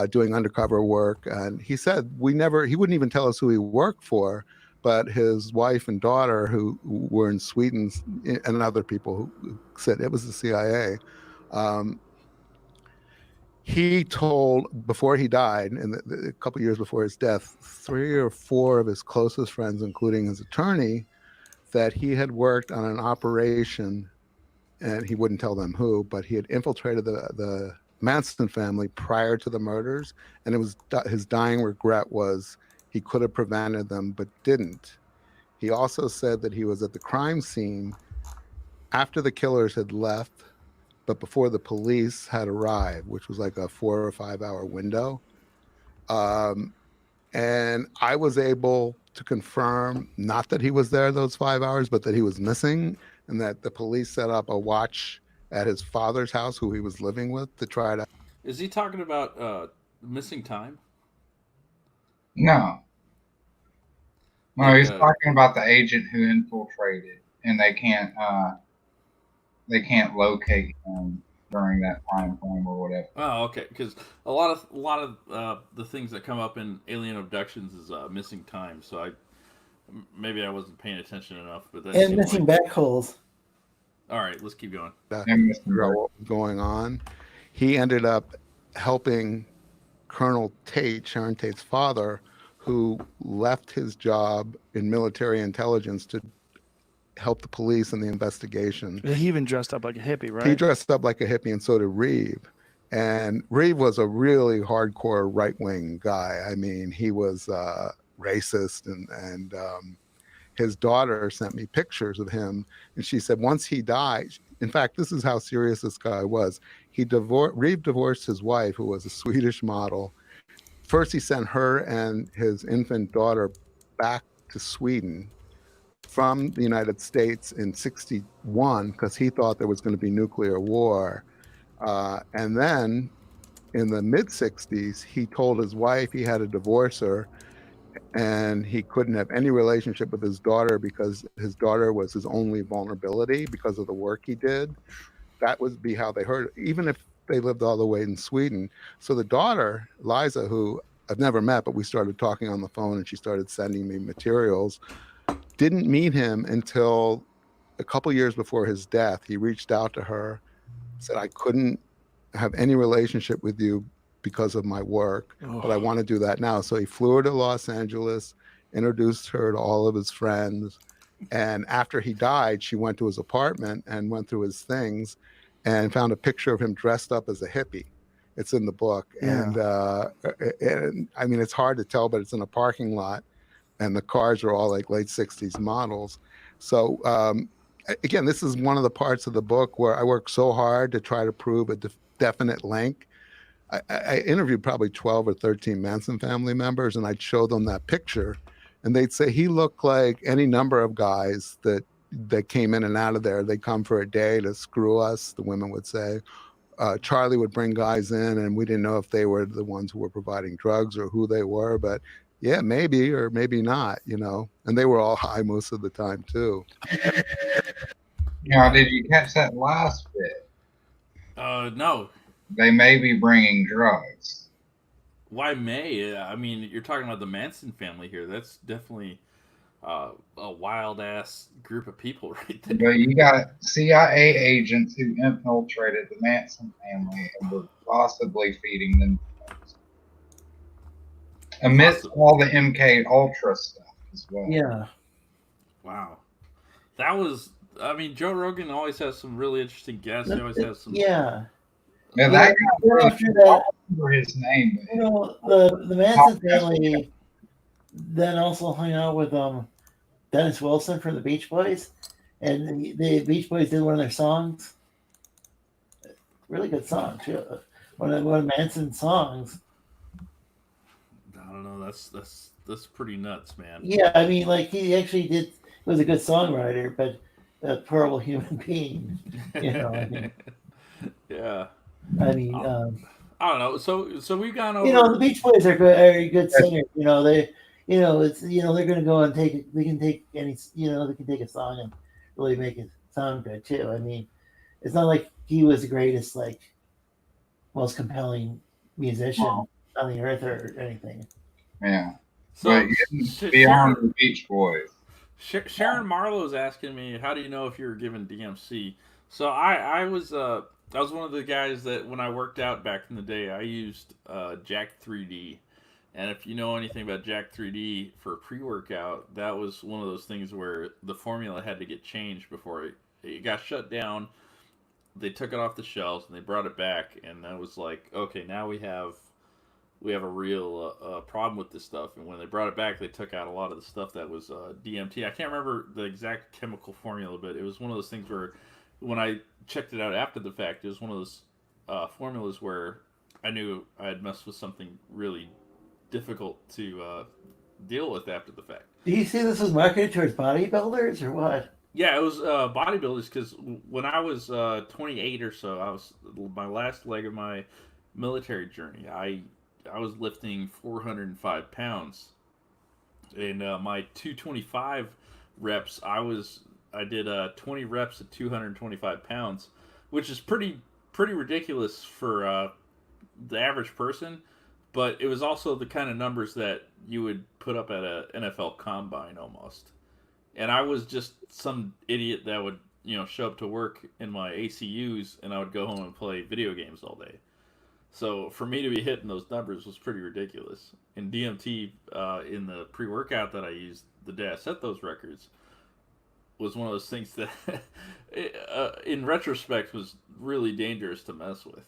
R: doing undercover work. And he said he wouldn't even tell us who he worked for, but his wife and daughter who were in Sweden and other people who said it was the CIA. He told, before he died, and a couple years before his death, 3 or 4 of his closest friends, including his attorney, that he had worked on an operation, and he wouldn't tell them who, but he had infiltrated the Manson family prior to the murders, and it was his dying regret was he could have prevented them, but didn't. He also said that he was at the crime scene after the killers had left, but before the police had arrived, which was like a 4 or 5 hour window. And I was able to confirm, not that he was there those 5 hours, but that he was missing and that the police set up a watch at his father's house, who he was living with, to try to...
A: Is he talking about missing time?
B: No. No, he's talking about the agent who infiltrated, and they can't locate him during that time frame or whatever.
A: Oh, okay. Because a lot of the things that come up in alien abductions is missing time. So maybe I wasn't paying attention enough. But that
C: And missing back holes.
A: All right, let's keep going.
R: Figure out what was going on. He ended up helping Colonel Tate, Sharon Tate's father, who left his job in military intelligence to help the police in the investigation.
S: He even dressed up like a hippie, right?
R: He dressed up like a hippie, and so did Reeve. And Reeve was a really hardcore right-wing guy. I mean, he was racist, and his daughter sent me pictures of him, and she said once he died, in fact, this is how serious this guy was. Reeve divorced his wife, who was a Swedish model. First, he sent her and his infant daughter back to Sweden from the United States in '61 because he thought there was going to be nuclear war. And then in the mid-'60s, he told his wife he had to divorce her and he couldn't have any relationship with his daughter because his daughter was his only vulnerability because of the work he did. That would be how they heard it, even if they lived all the way in Sweden. So the daughter, Liza, who I've never met, but we started talking on the phone and she started sending me materials, didn't meet him until a couple years before his death. He reached out to her, said, I couldn't have any relationship with you because of my work, but I want to do that now. So he flew her to Los Angeles, introduced her to all of his friends. And after he died, she went to his apartment and went through his things and found a picture of him dressed up as a hippie. It's in the book. Yeah. And I mean, it's hard to tell, but it's in a parking lot and the cars are all like late 60s models. So again, this is one of the parts of the book where I work so hard to try to prove a definite link. I interviewed probably 12 or 13 Manson family members, and I'd show them that picture, and they'd say he looked like any number of guys that came in and out of there. They come for a day to screw us, the women would say. Charlie would bring guys in, and we didn't know if they were the ones who were providing drugs or who they were, but yeah, maybe or maybe not, you know. And they were all high most of the time too.
B: Now, did you catch that last bit?
A: No.
B: They may be bringing drugs.
A: Why may? I mean, you're talking about the Manson family here. That's definitely a wild ass group of people right there.
B: But you got CIA agents who infiltrated the Manson family and were possibly feeding them drugs. Amidst all the MK Ultra stuff as well.
C: Yeah.
A: Wow. That was, I mean, Joe Rogan always has some really interesting guests. He always has some.
C: Yeah.
B: Yeah, that guy,
C: after that,
B: remember his name.
C: you know, the Manson family then also hung out with Dennis Wilson from the Beach Boys, and the Beach Boys did one of their songs. Really good song too. One of Manson's songs.
A: I don't know. That's pretty nuts, man.
C: Yeah, I mean, like he actually was a good songwriter, but a horrible human being. You know, I mean,
A: yeah.
C: I mean,
A: I don't know. So we've gone over.
C: You know, the Beach Boys are good singers. You know, they're going to go and they can take a song and really make it sound good too. I mean, it's not like he was the greatest, like, most compelling musician on the earth or anything.
B: Yeah.
A: So
B: but beyond the Beach Boys.
A: Sharon Marlowe's asking me, how do you know if you were given DMC? So I was one of the guys that when I worked out back in the day, I used Jack 3D. And if you know anything about Jack 3D for pre-workout, that was one of those things where the formula had to get changed before it got shut down. They took it off the shelves and they brought it back, and that was like, okay, now we have a real problem with this stuff. And when they brought it back, they took out a lot of the stuff that was DMT. I can't remember the exact chemical formula, but it was one of those things where when I checked it out after the fact, it was one of those formulas where I knew I had messed with something really difficult to deal with after the fact.
C: Do you see this was marketed towards bodybuilders or what?
A: Yeah, it was bodybuilders, because when I was 28 or so, I was my last leg of my military journey. I was lifting 405 pounds, and my 225 reps, I did 20 reps at 225 pounds, which is pretty ridiculous for the average person. But it was also the kind of numbers that you would put up at a NFL combine almost. And I was just some idiot that would, show up to work in my ACUs, and I would go home and play video games all day. So for me to be hitting those numbers was pretty ridiculous. And DMT in the pre-workout that I used the day I set those records was one of those things that, in retrospect, was really dangerous to mess with.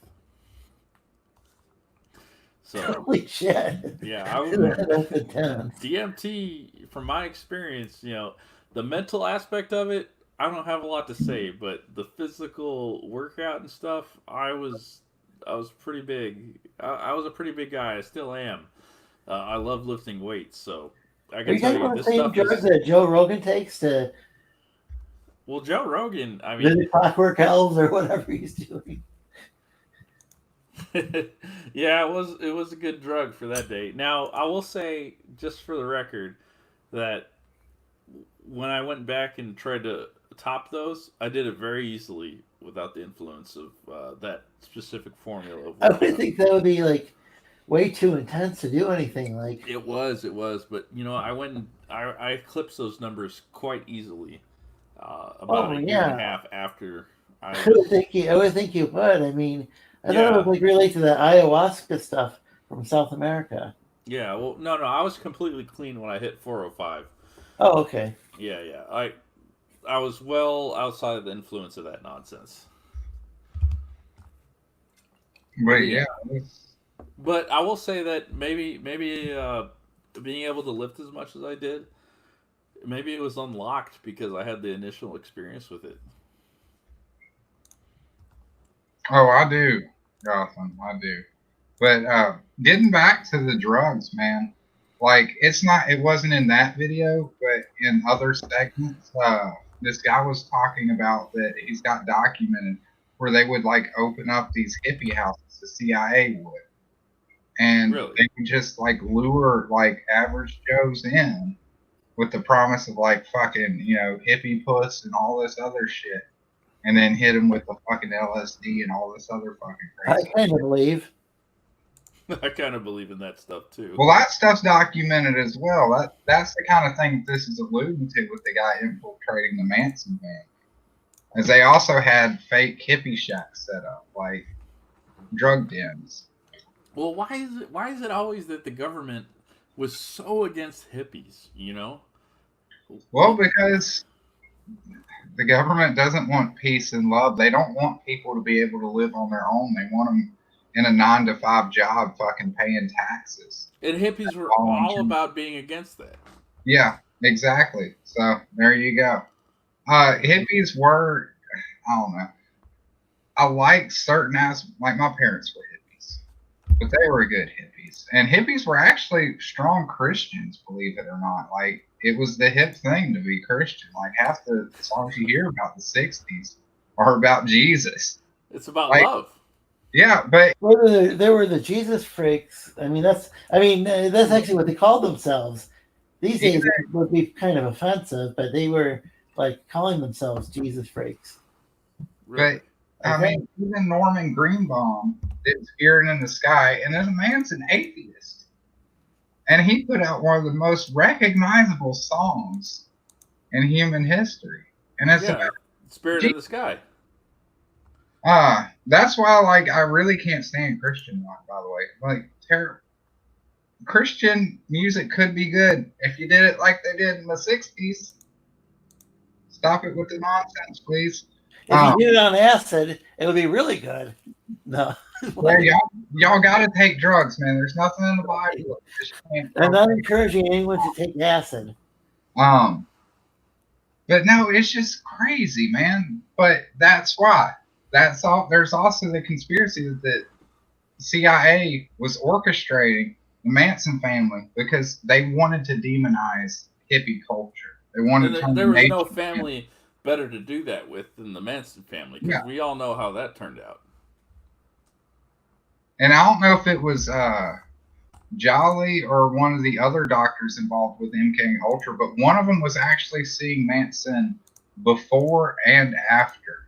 A: So,
C: holy shit!
A: Yeah,
C: that's intense.
A: DMT, from my experience, the mental aspect of it, I don't have a lot to say, but the physical workout and stuff, I was pretty big. I was a pretty big guy. I still am. I love lifting weights, so I can tell you this stuff.
C: Are you guys on the same drugs that Joe Rogan takes to?
A: Well, Joe Rogan, I mean,
C: the Clockwork Elves or whatever he's doing.
A: Yeah, it was a good drug for that day. Now, I will say, just for the record, that when I went back and tried to top those, I did it very easily without the influence of that specific formula.
C: I would think that would be like way too intense to do anything like.
A: It was, but I went and I eclipsed those numbers quite easily. About a year and a half after
C: I would think you would. I mean, I thought it would like relate to the ayahuasca stuff from South America.
A: Yeah, well, no, I was completely clean when I hit 405.
C: Oh, okay.
A: Yeah. I was well outside of the influence of that nonsense.
B: But yeah.
A: But I will say that maybe being able to lift as much as I did, maybe it was unlocked because I had the initial experience with it.
B: Oh, I do, Gotham. I do. But getting back to the drugs, man. Like it wasn't in that video, but in other segments, this guy was talking about that he's got documented where they would like open up these hippie houses, the CIA would, and
A: Really?
B: they would just like lure like average Joes in with the promise of like fucking, hippie puss and all this other shit, and then hit them with the fucking LSD and all this other fucking
C: I
B: crazy.
C: kind of believe.
A: I kind of believe in that stuff too.
B: Well, that stuff's documented as well. That's the kind of thing that this is alluding to with the guy infiltrating the Manson family. As they also had fake hippie shacks set up, like drug dens.
A: Well, why is it always that the government was so against hippies,
B: Well, because the government doesn't want peace and love. They don't want people to be able to live on their own. They want them in a 9-to-5 job fucking paying taxes.
A: And hippies were all about being against that.
B: Yeah, exactly. So there you go. Hippies were, I don't know. I like certain like my parents were hippies, but they were good hippies. And hippies were actually strong Christians, believe it or not. Like it was the hip thing to be Christian. Like half the songs you hear about the 60s are about Jesus.
A: It's about
B: like,
A: love.
B: Yeah, but
C: they were the Jesus freaks. That's actually what they called themselves. These days it would be kind of offensive, but they were like calling themselves Jesus freaks.
B: But I mean, even Norman Greenbaum did Spirit in the Sky, and this man's an atheist, and he put out one of the most recognizable songs in human history, and it's about
A: Spirit in the Sky.
B: That's why, like, I really can't stand Christian rock, by the way. Like, Christian music could be good if you did it like they did in the 60s. Stop it with the nonsense, please.
C: If you did it on acid, it would be really good. No.
B: Well, y'all got to take drugs, man. There's nothing in the Bible.
C: I'm not encouraging anyone to take acid.
B: But no, it's just crazy, man. But that's why. That's all. There's also the conspiracy that the CIA was orchestrating the Manson family because they wanted to demonize hippie culture. They wanted to
A: there was no family better to do that with than the Manson family, because we all know how that turned out.
B: And I don't know if it was Jolly or one of the other doctors involved with MK Ultra, but one of them was actually seeing Manson before and after.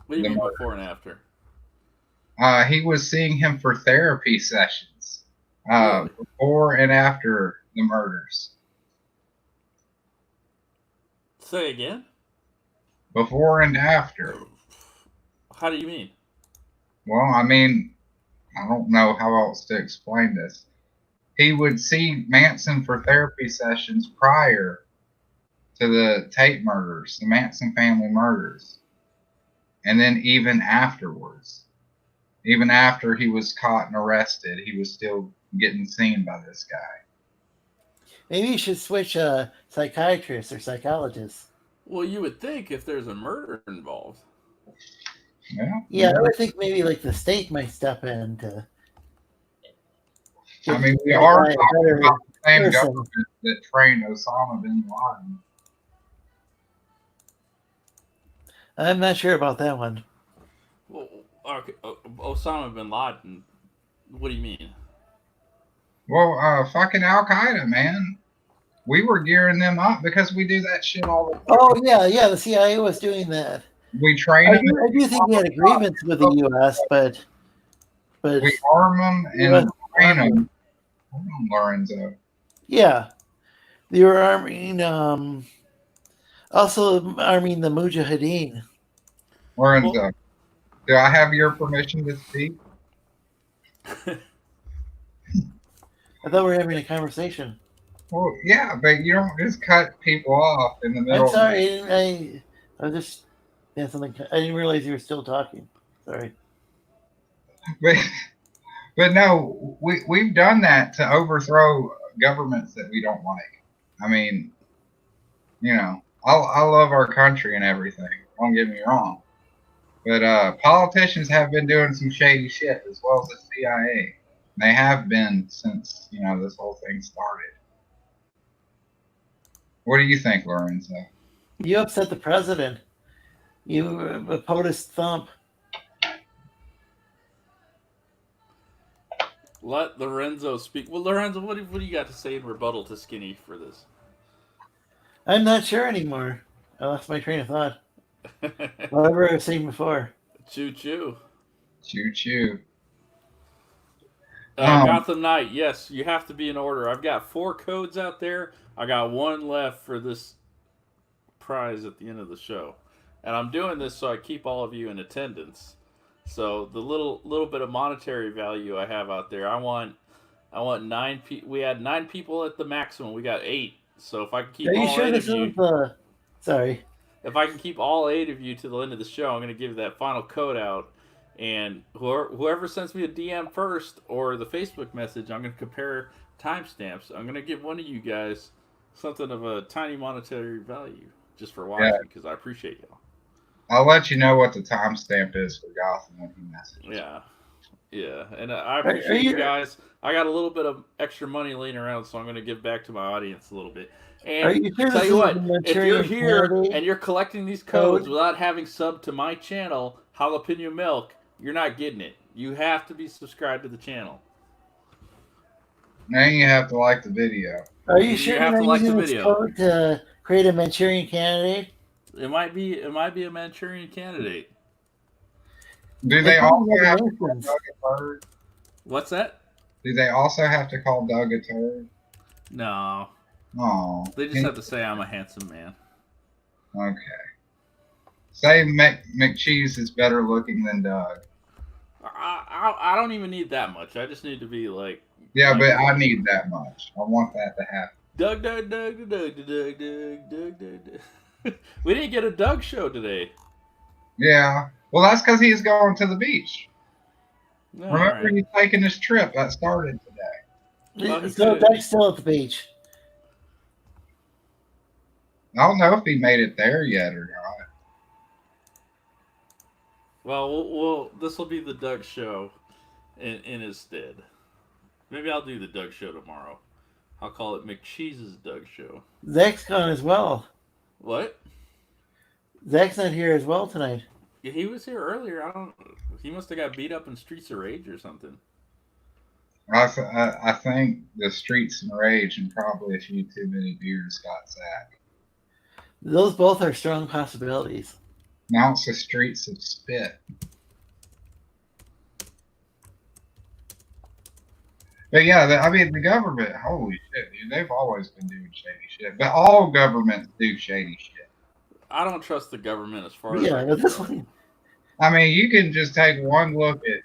A: What do you mean before and after?
B: He was seeing him for therapy sessions before and after the murders.
A: Say again?
B: Before and after.
A: How do you mean?
B: Well, I mean, I don't know how else to explain this. He would see Manson for therapy sessions prior to the Tate murders, the Manson family murders. And then even afterwards, even after he was caught and arrested, he was still getting seen by this guy.
C: Maybe you should switch psychiatrists or psychologists.
A: Well, you would think if there's a murder involved.
C: Yeah, I would think maybe like the state might step in to.
B: I mean, we are talking about the same government that trained Osama bin Laden.
C: I'm not sure about that one.
A: Well, okay, Osama bin Laden. What do you mean?
B: Well, fucking Al Qaeda, man. We were gearing them up because we do that shit all the time.
C: Oh yeah, the CIA was doing that.
B: We train
C: I
B: them.
C: do think we had agreements with the U.S., but
B: we arm them and train them. Hold on, Lorenzo.
C: Yeah, they were arming. Also arming the Mujahideen.
B: Lorenzo, do I have your permission to speak?
C: I thought we were having a conversation.
B: Well, yeah, but you don't just cut people off in the middle.
C: I'm sorry. I just had something. I didn't realize you were still talking. Sorry.
B: But no, we've done that to overthrow governments that we don't like. I mean, You know, I love our country and everything. Don't get me wrong. But politicians have been doing some shady shit, as well as the CIA. They have been since, you know, this whole thing started. What do you think, Lorenzo?
C: You upset the president. You a POTUS thump.
A: Let Lorenzo speak. Well, Lorenzo, what do you got to say in rebuttal to Skinny for this?
C: I'm not sure anymore. I lost my train of thought. Whatever I was saying before.
A: Choo choo.
B: Choo choo.
A: Gotham Knight, yes, you have to be in order. I've got 4 codes out there. I got 1 left for this prize at the end of the show. And I'm doing this so I keep all of you in attendance. So the little bit of monetary value I have out there, I want 9 people. We had 9 people at the maximum. We got 8. So if I can keep
C: Are you
A: all
C: sure
A: 8
C: this
A: of you,
C: is sorry.
A: if I can keep all 8 of you to the end of the show, I'm going to give that final code out. And whoever sends me a DM first or the Facebook message, I'm going to compare timestamps. I'm going to give one of you guys something of a tiny monetary value just for watching because I appreciate y'all.
B: I'll let you know what the timestamp is for Gotham when he messages.
A: Yeah, and I appreciate you guys. I got a little bit of extra money laying around, so I'm going to give back to my audience a little bit. And tell you what, if you're here and you're collecting these codes without having subbed to my channel, Jalapeno Milk, you're not getting it. You have to be subscribed to the channel.
B: Now you have to like the video.
C: Are you sure
A: you have to like the video
C: code to create a Manchurian Candidate?
A: It might be a Manchurian Candidate.
B: Do they also have to call Doug a turd?
A: What's that?
B: Do they also have to call Doug a turd?
A: No.
B: Oh.
A: They just have to say I'm a handsome man.
B: Okay. Say McCheese is better looking than Doug.
A: I don't even need that much. I just need to be like.
B: Yeah, but I need that much. I want that to happen.
A: Doug. We didn't get a Doug show today.
B: Yeah. Well, that's because he's going to the beach.
A: All
B: Remember,
A: right.
B: he's taking his trip that started today.
A: Well,
C: So Doug's still at the beach.
B: I don't know if he made it there yet or not.
A: Well, this will be the Doug show in his stead. Maybe I'll do the Doug show tomorrow. I'll call it McCheese's Doug show.
C: Zach's gone as well.
A: What?
C: Zach's not here as well tonight.
A: Yeah, he was here earlier. He must have got beat up in Streets of Rage or something.
B: I think the Streets and Rage and probably a few too many beers got Zach.
C: Those both are strong possibilities.
B: Now it's the Streets of Spit. But yeah, I mean, the government, holy shit, dude, they've always been doing shady shit. But all governments do shady shit.
A: I don't trust the government as far as
C: Yeah, but this one.
B: I mean, you can just take one look at,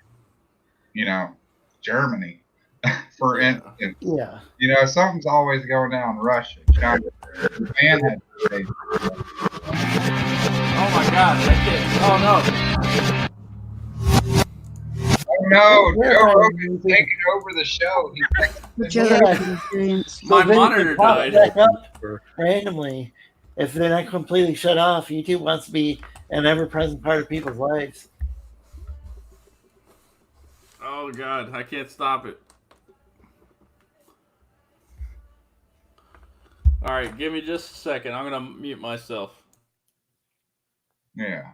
B: you know, Germany, for instance.
C: Yeah.
B: You know, something's always going down in Russia, China. Japan had
A: Oh my God, that kid.
B: Oh no, Joe Rogan's taking over the show.
A: My monitor died.
C: Back up randomly. If they're not completely shut off, YouTube wants to be an ever-present part of people's lives.
A: Oh God, I can't stop it. All right, give me just a second. I'm gonna mute myself.
B: Yeah.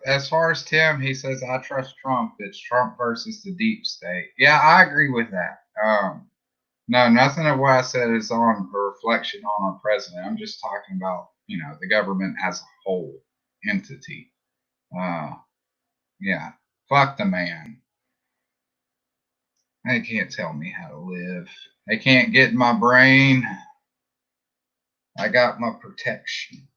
B: As far as Tim, he says, I trust Trump. It's Trump versus the deep state. Yeah, I agree with that. No, nothing of what I said is on a reflection on our president. I'm just talking about, you know, the government as a whole entity. Yeah. Fuck the man. They can't tell me how to live. They can't get in my brain. I got my protection.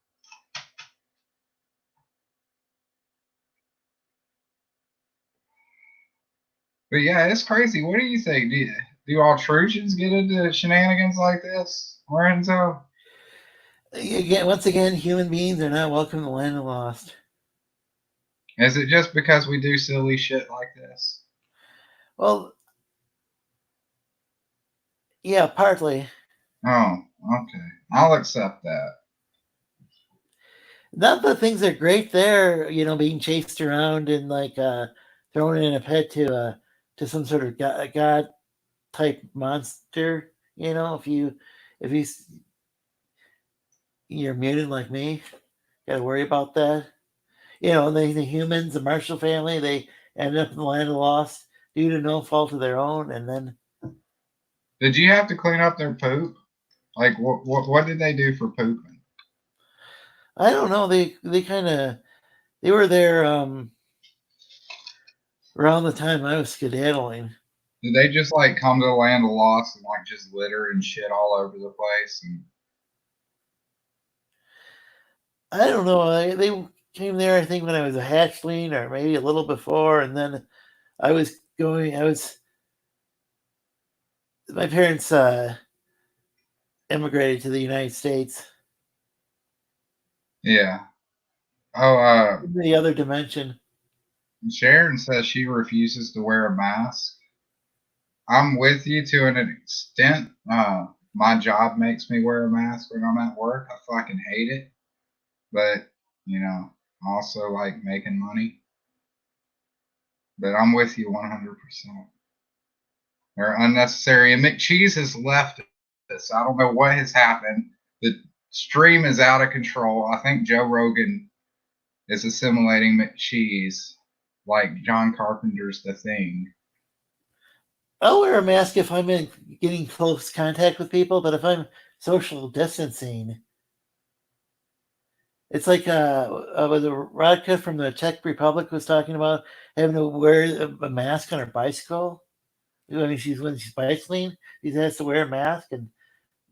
B: But yeah, it's crazy. What do you think? Do all Trojans get into shenanigans like this, Lorenzo?
C: Again, once again, human beings are not welcome to the land of the lost.
B: Is it just because we do silly shit like this?
C: Well, yeah, partly.
B: Oh, Okay, I'll accept that.
C: Not that things are great there, you know, being chased around and like thrown in a pit to some sort of god type monster. You know, if you're muted like me, got to worry about that. You know, the humans, the Marshall family, they end up in the land of lost due to no fault of their own, and then.
B: Did you have to clean up their poop? Like, what did they do for pooping?
C: I don't know. They were there around the time I was skedaddling.
B: Did they just like come to the land of lost and like just litter and shit all over the place? And
C: I don't know. They came there, I think, when I was a hatchling or maybe a little before, and then my parents immigrated to the United States.
B: Yeah. Oh,
C: the other dimension.
B: Sharon says she refuses to wear a mask. I'm with you to an extent. My job makes me wear a mask when I'm at work. I fucking hate it. But, you know, I also like making money. But I'm with you 100%. They're unnecessary. And McCheese has left us. I don't know what has happened. The stream is out of control. I think Joe Rogan is assimilating McCheese like John Carpenter's The Thing.
C: I'll wear a mask if I'm in getting close contact with people, but if I'm social distancing, it's like was Radka from the Czech Republic was talking about having to wear a mask on her bicycle. I mean, when she's bicycling, she has to wear a mask, and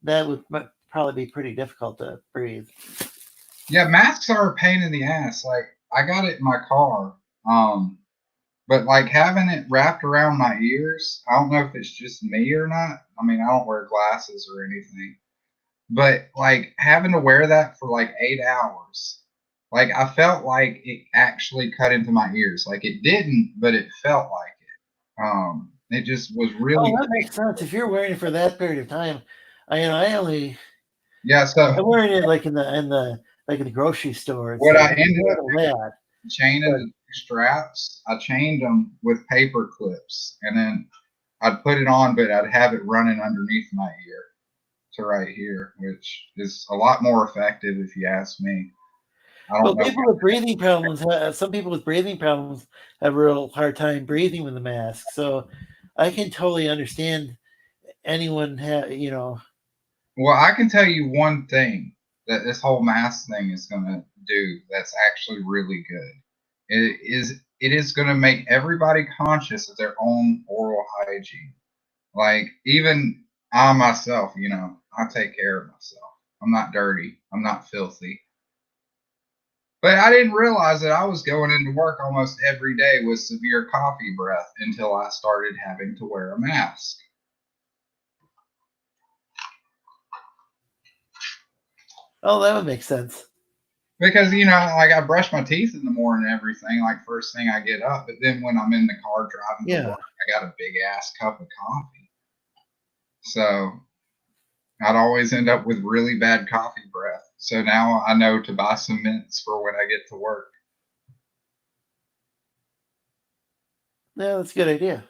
C: that would probably be pretty difficult to breathe.
B: Yeah, masks are a pain in the ass. Like, I got it in my car, but like having it wrapped around my ears, I don't know if it's just me or not. I mean, I don't wear glasses or anything, but like having to wear that for like 8 hours, like I felt like it actually cut into my ears. Like it didn't, but it felt like it. It just was really.
C: Oh, that makes sense. If you're wearing it for that period of time, I only.
B: Yeah, so
C: I'm wearing it like in the grocery store.
B: What I ended up chaining the straps, I chained them with paper clips, and then I'd put it on, but I'd have it running underneath my ear to right here, which is a lot more effective if you ask me.
C: Well, people with breathing problems, some people with breathing problems have a real hard time breathing with the mask. So I can totally understand anyone, you know.
B: Well, I can tell you one thing that this whole mask thing is going to do that's actually really good. It is going to make everybody conscious of their own oral hygiene. Like, even I myself, you know, I take care of myself. I'm not dirty. I'm not filthy. But I didn't realize that I was going into work almost every day with severe coffee breath until I started having to wear a mask.
C: Oh, that would make sense.
B: Because, you know, like I brush my teeth in the morning and everything, like first thing I get up. But then when I'm in the car driving to work, I got a big ass cup of coffee. So I'd always end up with really bad coffee breath. So now I know to buy some mints for when I get to work.
C: Yeah, that's a good idea.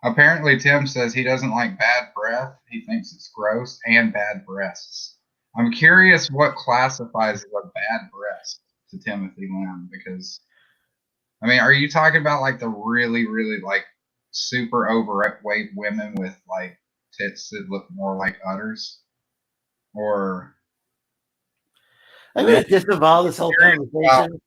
B: Apparently, Tim says he doesn't like bad breath. He thinks it's gross and bad breasts. I'm curious what classifies as a bad breast to Timothy Lamb, because, I mean, are you talking about like the really, really like super overweight women with like tits that look more like udders? Or
C: I mean, it just evolved this whole conversation.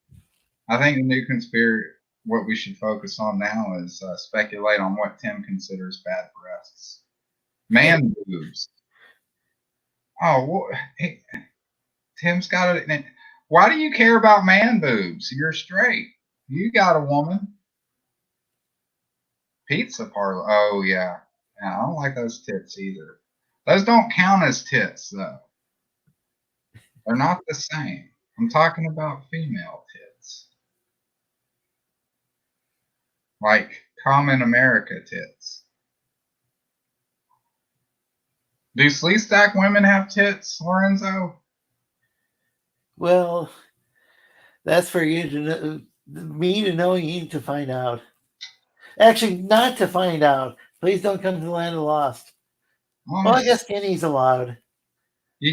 B: I think the new conspiracy, what we should focus on now is speculate on what Tim considers bad breasts. Man boobs. Oh, hey, Tim's got it. Why do you care about man boobs? You're straight. You got a woman. Pizza parlor. Oh, yeah. I don't like those tits either. Those don't count as tits, though. They're not the same. I'm talking about female tits. Like common America tits. Do sleeve stack women have tits, Lorenzo?
C: Well, that's for you to know. Me to know, you need to find out. Actually, not to find out. Please don't come to the land of the lost. Well, I guess Kenny's allowed.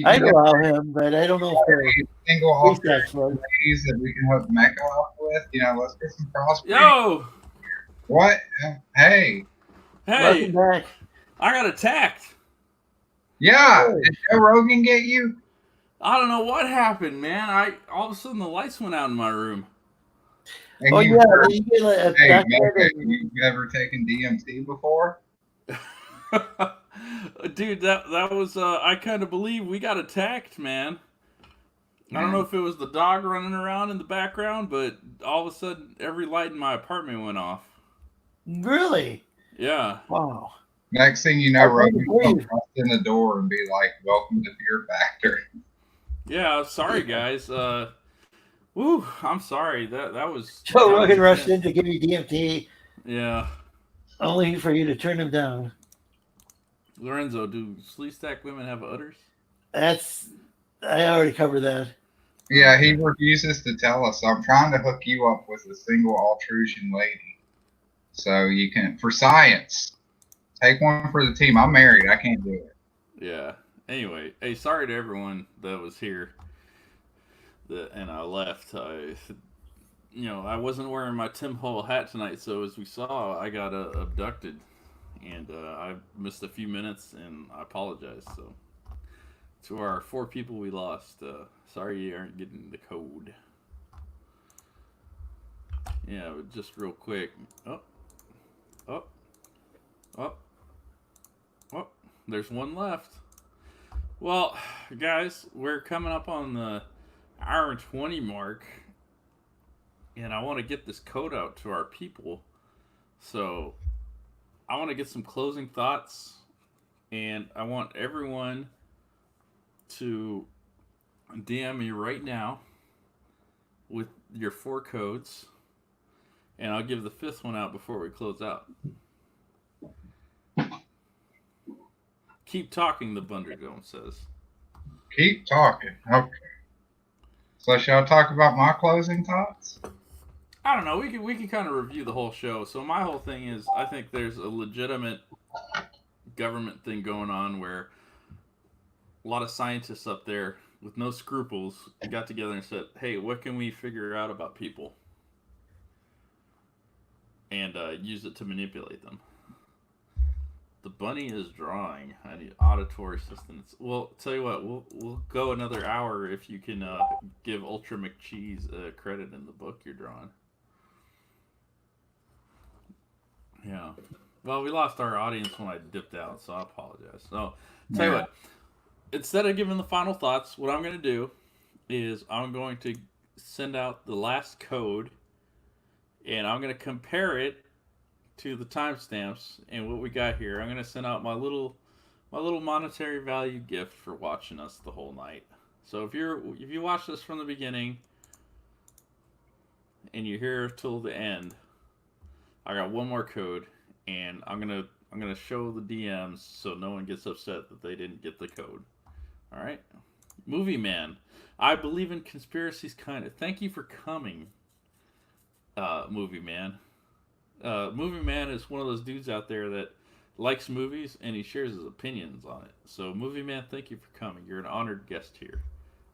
C: I'd allow him, but I don't know if they're
B: single ladies that we can hook Mecca up with. Let's get some crossbreeding.
A: Yo!
B: What? Hey.
A: Hey!
C: Welcome back.
A: I got attacked.
B: Yeah. Did Joe Rogan get you?
A: I don't know what happened, man. All of a sudden the lights went out in my room.
B: And
C: you get
B: hey, Mecca, you ever taken DMT before?
A: Dude, that was I kind of believe we got attacked, man. I don't know if it was the dog running around in the background, but all of a sudden every light in my apartment went off.
C: Really?
A: Yeah.
C: Wow.
B: Next thing you know, Rogan will bust in the door and be like, "Welcome to Fear Factor."
A: Yeah, sorry guys. Woo, I'm sorry. That was
C: Joe Rogan rushed in to give you DMT.
A: Yeah.
C: Only for you to turn him down.
A: Lorenzo, do sleeve stack women have udders?
C: I already covered that.
B: Yeah, he refuses to tell us. So I'm trying to hook you up with a single altrusion lady. So you can, for science, take one for the team. I'm married. I can't do it.
A: Yeah. Anyway, hey, sorry to everyone that was here and I left. I wasn't wearing my Tim Hall hat tonight, so as we saw, I got abducted. And I missed a few minutes, and I apologize. So, to our 4 people we lost, sorry you aren't getting the code. Yeah, but just real quick. Oh, there's one left. Well, guys, we're coming up on the hour and 20 mark, and I want to get this code out to our people. So I want to get some closing thoughts, and I want everyone to DM me right now with your 4 codes, and I'll give the 5th one out before we close out. Keep talking, the Bunderdome says.
B: Keep talking. Okay. So shall I talk about my closing thoughts?
A: I don't know. We can kind of review the whole show. So my whole thing is, I think there's a legitimate government thing going on where a lot of scientists up there with no scruples got together and said, "Hey, what can we figure out about people?" and use it to manipulate them. The bunny is drawing. I need auditory assistance. Well, tell you what, we'll go another hour if you can give Ultra McCheese credit in the book you're drawing. Yeah. Well, we lost our audience when I dipped out, so I apologize. So, tell you what, instead of giving the final thoughts, what I'm going to do is I'm going to send out the last code, and I'm going to compare it to the timestamps and what we got here. I'm going to send out my little monetary value gift for watching us the whole night. So if you watch this from the beginning and you're here till the end, I got one more code, and I'm gonna show the DMs so no one gets upset that they didn't get the code. All right, Movie Man. I believe in conspiracies, kind of. Thank you for coming, Movie Man. Movie Man is one of those dudes out there that likes movies and he shares his opinions on it. So, Movie Man, thank you for coming. You're an honored guest here,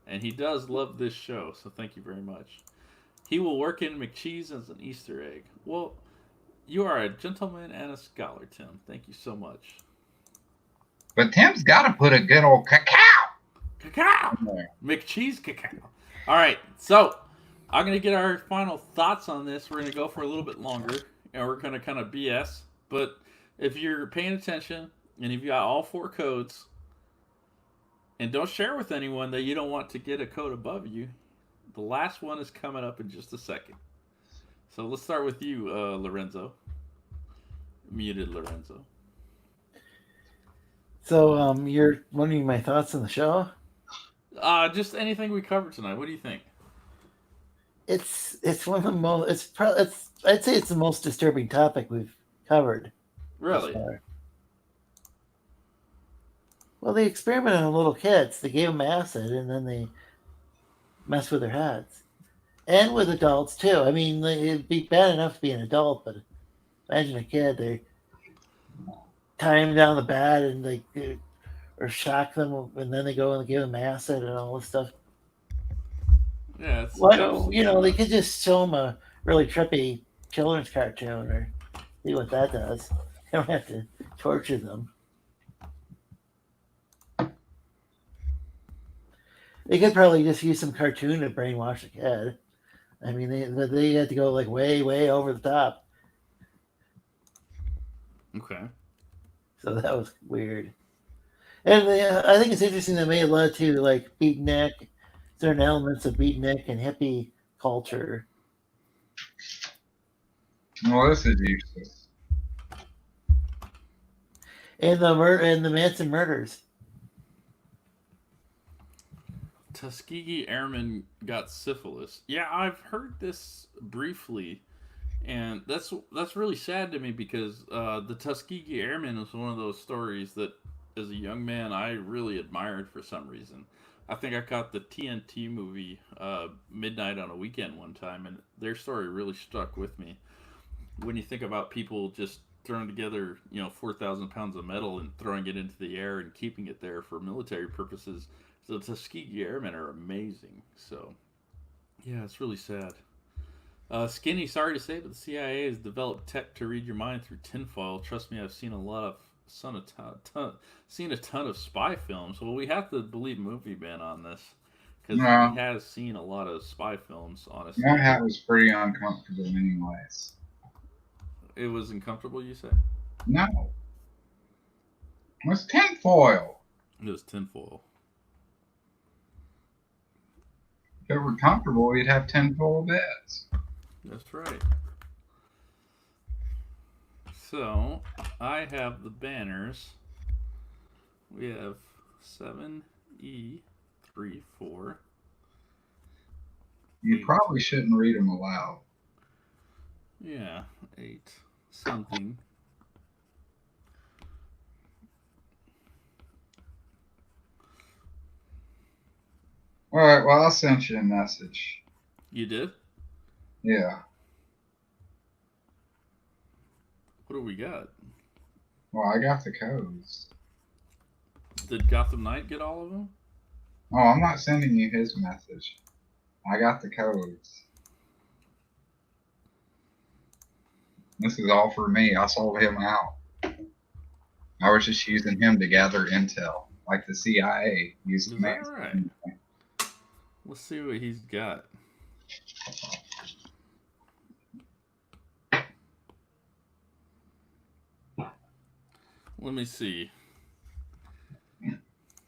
A: and he does love this show. So, thank you very much. He will work in McCheese as an Easter egg. Well, you are a gentleman and a scholar, Tim. Thank you so much.
B: But Tim's got to put a good old cacao.
A: McCheese cacao. All right, so I'm going to get our final thoughts on this. We're going to go for a little bit longer, and we're going to kind of BS. But if you're paying attention, and if you got all 4 codes, and don't share with anyone that you don't want to get a code above you, the last one is coming up in just a second. So let's start with you, Lorenzo. Muted Lorenzo.
C: So you're wondering my thoughts on the show?
A: Just anything we covered tonight. What do you think?
C: It's one of the most. I'd say it's the most disturbing topic we've covered.
A: Really?
C: Well, they experimented on little kids. They gave them acid, and then they messed with their heads, and with adults too. I mean, it'd be bad enough to be an adult, but imagine a kid. They tie him down the bed and or shock them, and then they go and give them acid and all this stuff.
A: Yeah, it's
C: Well, they could just show them a really trippy children's cartoon or see what that does. They don't have to torture them. They could probably just use some cartoon to brainwash a kid. I mean, they had to go like way, way over the top.
A: Okay.
C: So that was weird. And I think it's interesting that may have led to like beatnik, certain elements of beatnik and hippie culture.
B: Well, this is useless.
C: And the Manson murders.
A: Tuskegee Airmen got syphilis. Yeah, I've heard this briefly, and that's really sad to me because the Tuskegee Airmen is one of those stories that, as a young man, I really admired for some reason. I think I caught the TNT movie Midnight on a Weekend one time, and their story really stuck with me. When you think about people just throwing together, 4,000 pounds of metal and throwing it into the air and keeping it there for military purposes, the Tuskegee Airmen are amazing. So, yeah, it's really sad. Skinny, sorry to say, but the CIA has developed tech to read your mind through tinfoil. Trust me, I've seen a ton of spy films. Well, we have to believe Movie Man on this because he has seen a lot of spy films. Honestly,
B: my hat was pretty uncomfortable, anyways.
A: It was uncomfortable, you say?
B: No, it was tinfoil.
A: It was tinfoil.
B: If it were comfortable, we'd have tinfoil beds.
A: That's right. So, I have the banners. We have 7E34.
B: You probably shouldn't read them aloud.
A: Yeah, 8 something.
B: All right, well, I sent you a message.
A: You did?
B: Yeah.
A: What do we got?
B: Well, I got the codes.
A: Did Gotham Knight get all of them?
B: Oh, I'm not sending you his message. I got the codes. This is all for me. I sold him out. I was just using him to gather intel, like the CIA used
A: Is
B: me.
A: that right? Let's see what he's got. Let me see.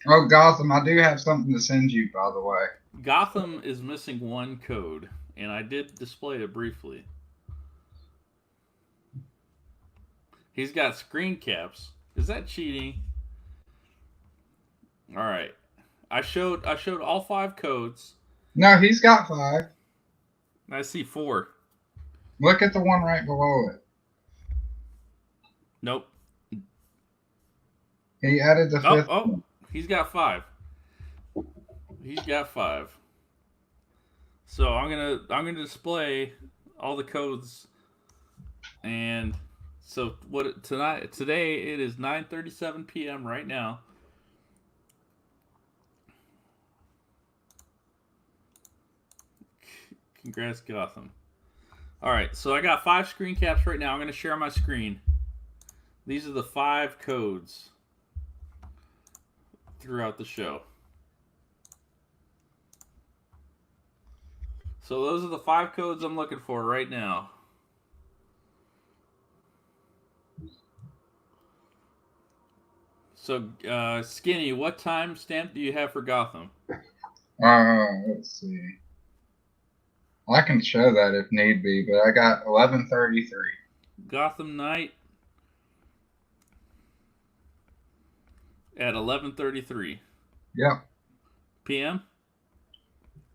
B: Oh, Gotham, I do have something to send you, by the way.
A: Gotham is missing one code, and I did display it briefly. He's got screen caps. Is that cheating? All right. I showed all 5 codes.
B: No, he's got 5.
A: I see 4.
B: Look at the one right below it.
A: Nope.
B: He added the 5th.
A: Oh, he's got 5. He's got 5. So I'm gonna display all the codes, and so today it is 9:37 p.m. right now. Congrats, Gotham. All right, so I got 5 screen caps right now. I'm gonna share my screen. These are the 5 codes throughout the show. So those are the 5 codes I'm looking for right now. So, Skinny, what time stamp do you have for Gotham?
B: Let's see. I can show that if need be, but I got 11:33.
A: Gotham Knight at 11:33.
B: Yep.
A: PM?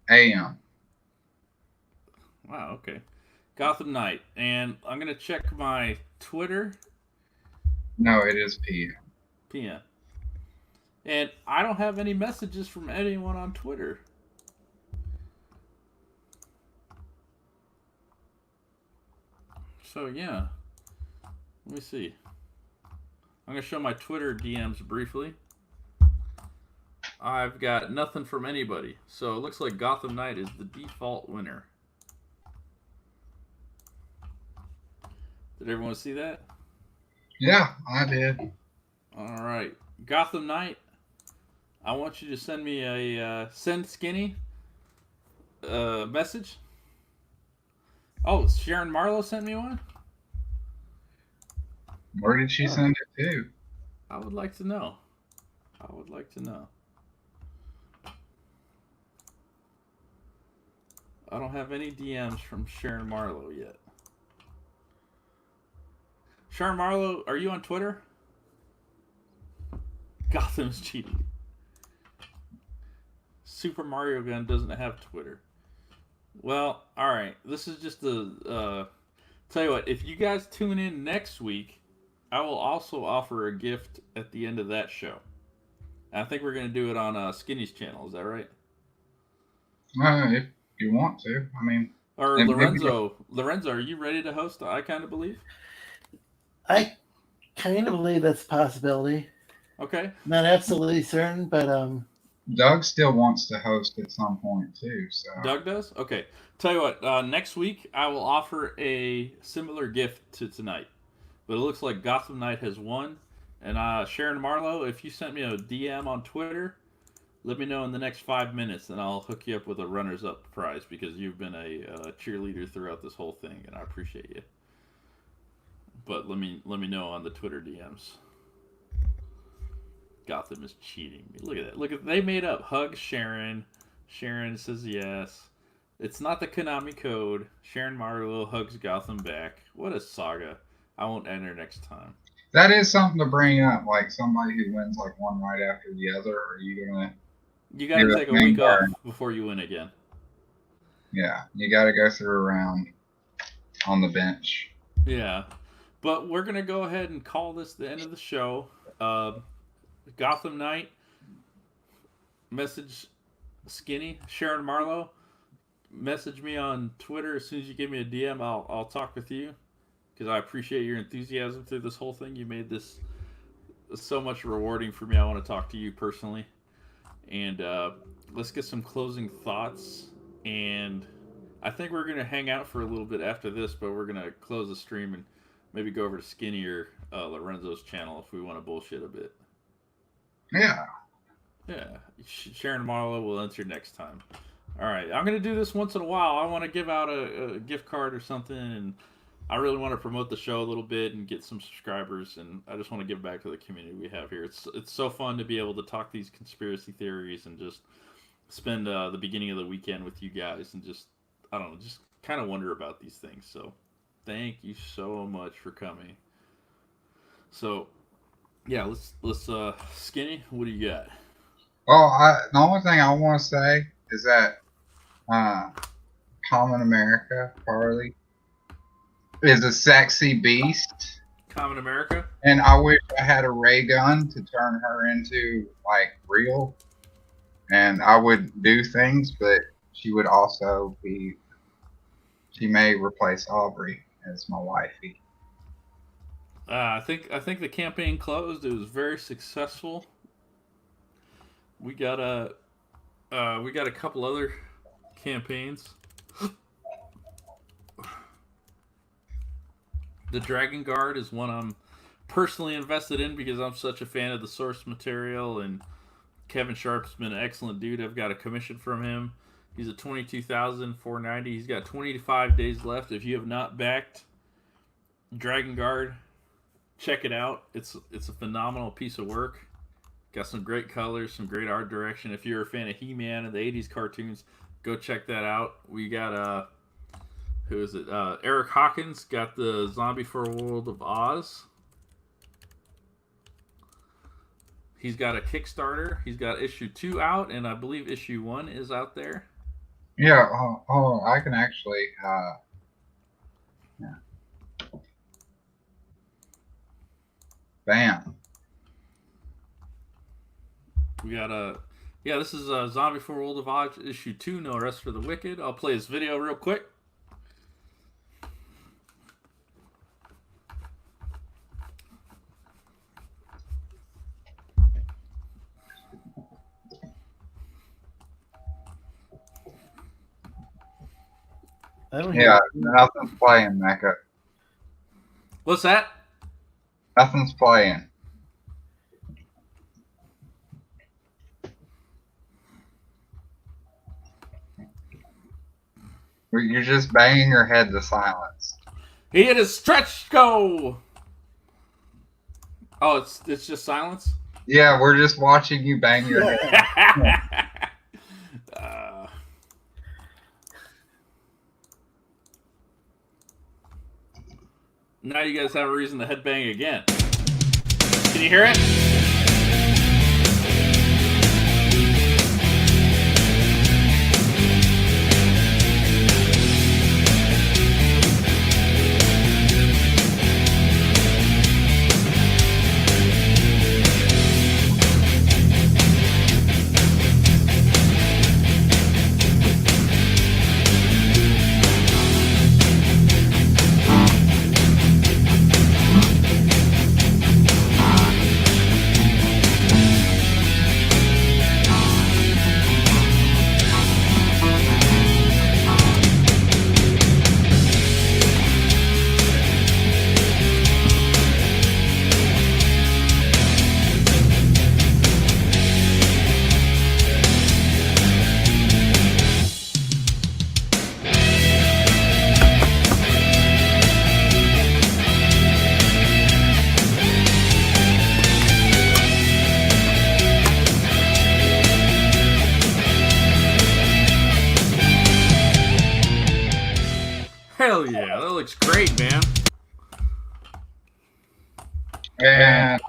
B: AM.
A: Wow, okay. Gotham Knight. And I'm going to check my Twitter.
B: No, it is PM.
A: PM. And I don't have any messages from anyone on Twitter. So, yeah. Let me see. I'm going to show my Twitter DMs briefly. I've got nothing from anybody. So it looks like Gotham Knight is the default winner. Did everyone see that?
B: Yeah, I did.
A: All right. Gotham Knight, I want you to send me a send Skinny message. Oh, Sharon Marlowe sent me one?
B: Where did she send it to?
A: I would like to know. I would like to know. I don't have any DMs from Sharon Marlowe yet. Sharon Marlowe, are you on Twitter? Gotham's cheating. Super Mario Gun doesn't have Twitter. Well, alright. This is just a... tell you what, if you guys tune in next week, I will also offer a gift at the end of that show. I think we're going to do it on Skinny's channel. Is that right?
B: If you want to. I mean...
A: Or Lorenzo. Lorenzo, are you ready to host I Kind of Believe?
C: I kind of believe that's a possibility.
A: Okay.
C: Not absolutely certain, but
B: Doug still wants to host at some point too. So
A: Doug does? Okay. Tell you what, next week I will offer a similar gift to tonight. But it looks like Gotham Knight has won. And Sharon Marlowe, if you sent me a DM on Twitter, let me know in the next 5 minutes and I'll hook you up with a runners-up prize because you've been a cheerleader throughout this whole thing and I appreciate you. But let me know on the Twitter DMs. Gotham is cheating me. Look at that. Look at they made up. Hug Sharon. Sharon says yes. It's not the Konami code. Sharon Marlowe hugs Gotham back. What a saga. I won't enter next time.
B: That is something to bring up. Like somebody who wins like one right after the other. Are you gonna?
A: You got to take a week off before you win again.
B: Yeah, you got to go through a round on the bench.
A: Yeah. But we're going to go ahead and call this the end of the show. Gotham Knight, message Skinny, Sharon Marlowe, message me on Twitter as soon as you give me a DM. I'll talk with you because I appreciate your enthusiasm through this whole thing. You made this so much rewarding for me. I want to talk to you personally. And let's get some closing thoughts. And I think we're going to hang out for a little bit after this, but we're going to close the stream and maybe go over to Skinny or Lorenzo's channel if we want to bullshit a bit.
B: Yeah.
A: Yeah. Sharon Marlowe will answer next time. All right. I'm going to do this once in a while. I want to give out a gift card or something, and I really want to promote the show a little bit and get some subscribers, and I just want to give back to the community we have here. It's so fun to be able to talk these conspiracy theories and just spend the beginning of the weekend with you guys and just, I don't know, just kind of wonder about these things. So thank you so much for coming. So, yeah, let's Skinny, what do you got?
B: Oh, the only thing I want to say is that Common America, Harley, is a sexy beast.
A: Common America?
B: And I wish I had a ray gun to turn her into, like, real. And I would do things, but she would also be... She may replace Aubrey as my wifey.
A: I think the campaign closed. It was very successful. We got a couple other campaigns. The Dragon Guard is one I'm personally invested in because I'm such a fan of the source material, and Kevin Sharp's been an excellent dude. I've got a commission from him. He's at $22,490. He's got 25 days left. If you have not backed Dragon Guard, check it out. It's a phenomenal piece of work. Got some great colors, some great art direction. If you're a fan of He-Man and the 80s cartoons, go check that out. We got who is it? Eric Hawkins got the Zombie for a World of Oz. He's got a Kickstarter. He's got issue 2 out, and I believe issue 1 is out there.
B: Yeah, I can actually, yeah. Bam.
A: We got yeah, this is Zombie for World of Oz issue 2, No Rest for the Wicked. I'll play this video real quick.
B: Yeah, nothing's playing, Mecca.
A: What's that?
B: Nothing's playing. You're just banging your head to silence.
A: He hit his stretch go. Oh, it's just silence?
B: Yeah, we're just watching you bang your head.
A: Now you guys have a reason to headbang again. Can you hear it? Hell yeah, that looks great, man.
B: And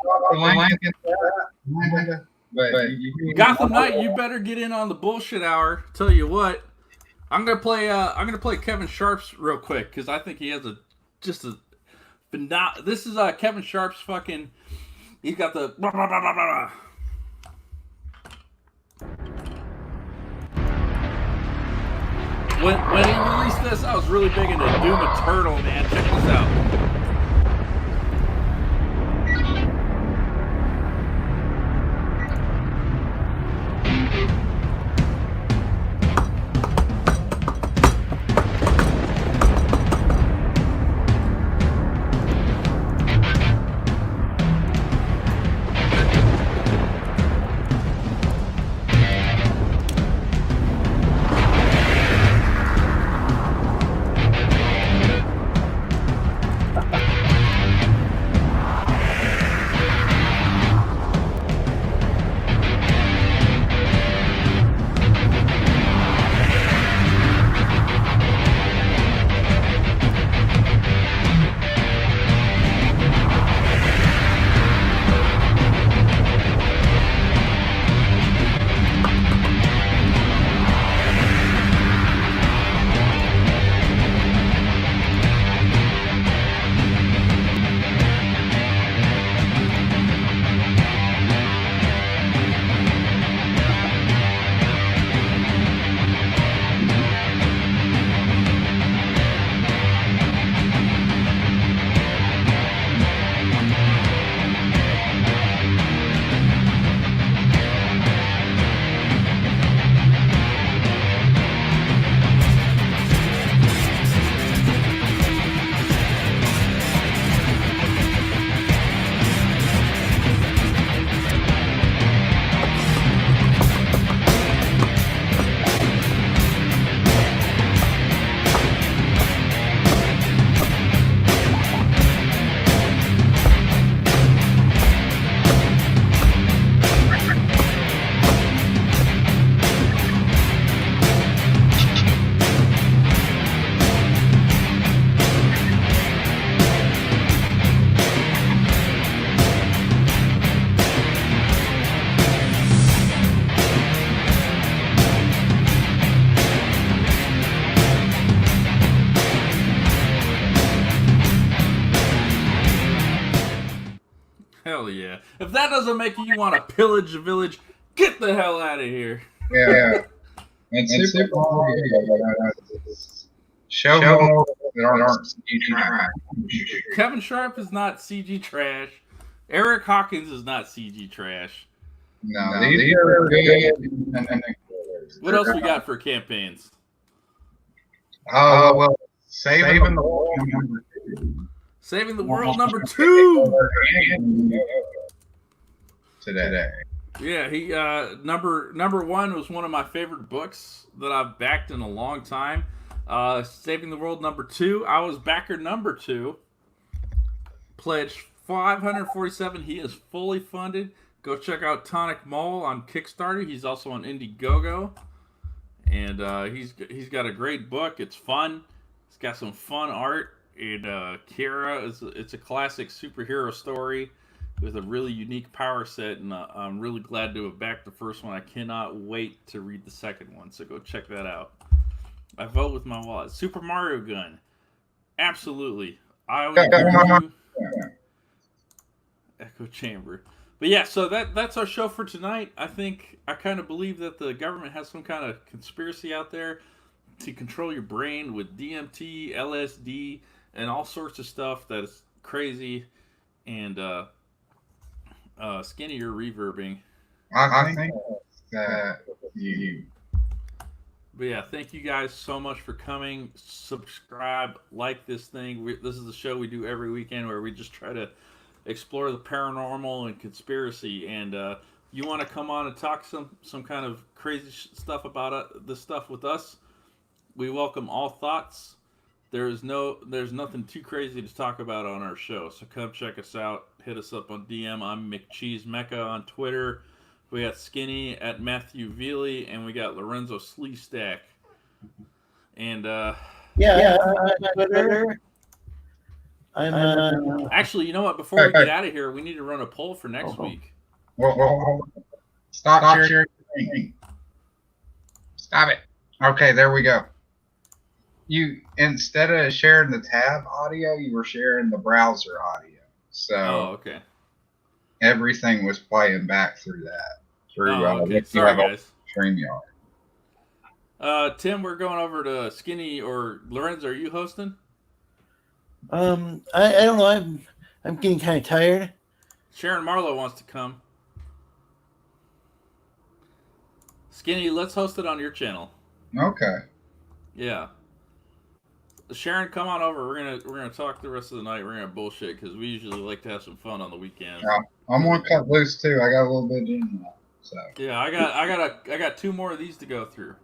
A: Gotham Knight, you better get in on the bullshit hour. Tell you what, I'm gonna play Kevin Sharp's real quick because I think he has this is Kevin Sharp's fucking. He's got the. When he released this, I was really big into Doom Eternal, man. Check this out. Hell yeah. If that doesn't make you want to pillage a village, Get the hell out of here.
B: Yeah. And Super Mario, show more that aren't CG trash.
A: Kevin Sharp is not CG trash. Eric Hawkins is not CG trash.
B: No, these are good.
A: What else we got for campaigns?
B: Well, saving the world.
A: Saving the World #2
B: today.
A: Yeah, he number one was one of my favorite books that I've backed in a long time. Saving the World #2. I was backer #2. Pledged 547. He is fully funded. Go check out Tonic Mole on Kickstarter. He's also on Indiegogo, and he's got a great book. It's fun. It's got some fun art. And Kira it's a classic superhero story with a really unique power set, and I'm really glad to have backed the first one. I cannot wait to read the second one, so go check that out. I vote with my wallet. Super Mario Gun, absolutely. I would agree. Echo Chamber, but yeah. So that's our show for tonight. I kind of believe that the government has some kind of conspiracy out there to control your brain with DMT, LSD, and all sorts of stuff that is crazy. And Skinny, you're reverbing.
B: I think that you.
A: But yeah, thank you guys so much for coming. Subscribe, like this thing. This is the show we do every weekend where we just try to explore the paranormal and conspiracy. And you want to come on and talk some kind of crazy stuff about this stuff with us? We welcome all thoughts. There's nothing too crazy to talk about on our show. So come check us out. Hit us up on DM. I'm McCheese Mecca on Twitter. We got Skinny at Matthew Veely, and we got Lorenzo Sleestack. And
C: Twitter. I'm
A: actually, you know what? Before we get out of here, we need to run a poll for next week.
B: Well, stop sharing. Stop it. Okay, there we go. You instead of sharing the tab audio, you were sharing the browser audio. So
A: okay.
B: Everything was playing back through that.
A: Okay. Sorry, guys.
B: StreamYard.
A: Tim, we're going over to Skinny or Lorenzo. Are you hosting?
C: I don't know. I'm getting kind of tired.
A: Sharon Marlowe wants to come. Skinny, let's host it on your channel.
B: Okay.
A: Yeah. Sharon, come on over. We're gonna talk the rest of the night. We're gonna bullshit because we usually like to have some fun on the weekends.
B: Yeah, I'm gonna cut loose too. I got a little bit in there. So
A: yeah, I got 2 more of these to go through.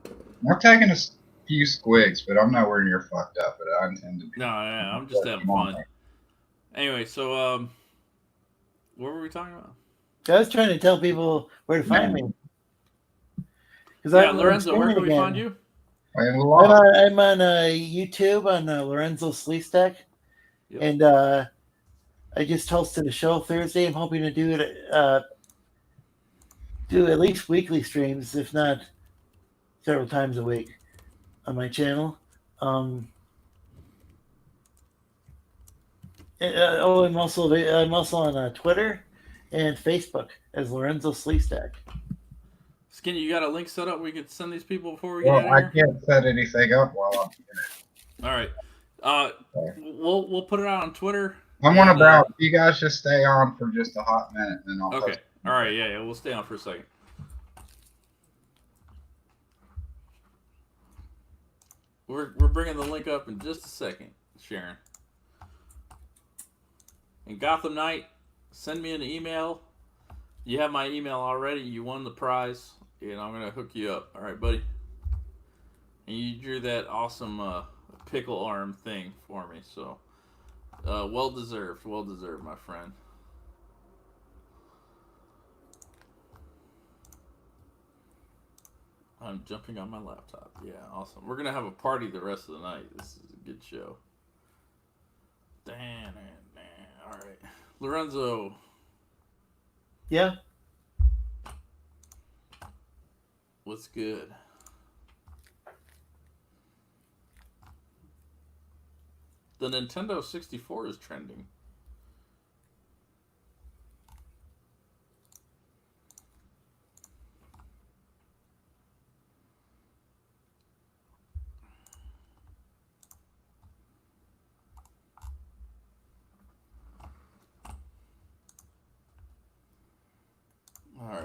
B: I'm taking a few squigs, but I'm nowhere near fucked up. But I intend to be.
A: No, yeah, I'm just having fun. Anyway, so what were we talking about?
C: I was trying to tell people where to find me.
A: Yeah, Lorenzo, where can we find you?
C: I'm on YouTube on Lorenzo Sleestack, and I just hosted a show Thursday. I'm hoping to do it, do at least weekly streams, if not several times a week, on my channel. I'm also on Twitter and Facebook as Lorenzo Sleestack.
A: Skinny, you got a link set up where we could send these people before we get out of
B: I
A: here?
B: can't set anything up while I'm in it.
A: All right. We'll put it out on Twitter.
B: I'm gonna browse. You guys just stay on for just a hot minute, and then I'll.
A: Okay. All right. Yeah. We'll stay on for a second. We're bringing the link up in just a second, Sharon. And Gotham Knight, send me an email. You have my email already. You won the prize, and I'm gonna hook you up. All right, buddy. And you drew that awesome pickle arm thing for me, so well deserved, my friend. I'm jumping on my laptop. Yeah, awesome. We're gonna have a party the rest of the night. This is a good show. Damn. All right, Lorenzo.
C: Yeah.
A: What's good? The Nintendo 64 is trending.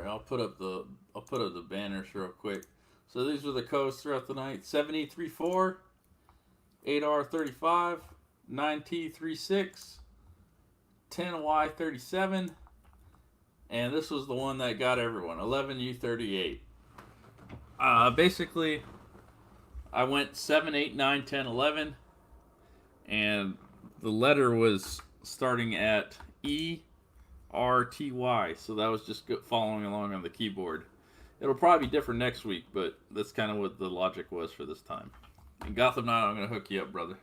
A: I'll put up the banners real quick. So these were the codes throughout the night: 7834, 8R35, 9T36, 10Y37, and this was the one that got everyone, 11U38. Basically, I went 7, 8, 9, 10, 11, and the letter was starting at E-R-T-Y, so that was just following along on the keyboard. It'll probably be different next week, but that's kind of what the logic was for this time. And Gotham Knight, I'm going to hook you up, brother.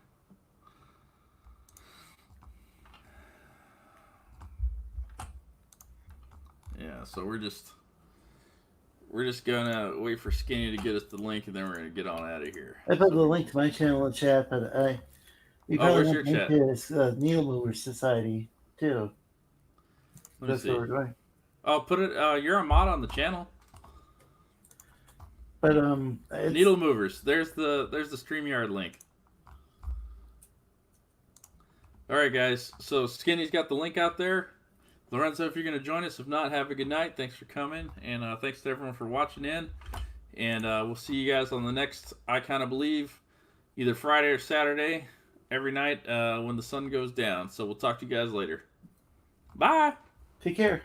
A: Yeah, so we're just gonna wait for Skinny to get us the link, and then we're gonna get on out of here.
C: I put the link to my channel in the chat, but you probably
A: where's your
C: want to
A: chat?
C: link to Needle Mover Society too.
A: Let me
C: That's
A: see.
C: what we're doing.
A: Oh, put it. You're a mod on the channel.
C: But it's,
A: Needle Movers. There's the StreamYard link. All right, guys. So Skinny's got the link out there. Lorenzo, if you're going to join us, if not, have a good night. Thanks for coming, and thanks to everyone for watching in. And we'll see you guys on the next I Kind of Believe, either Friday or Saturday, every night when the sun goes down. So we'll talk to you guys later. Bye.
C: Take care.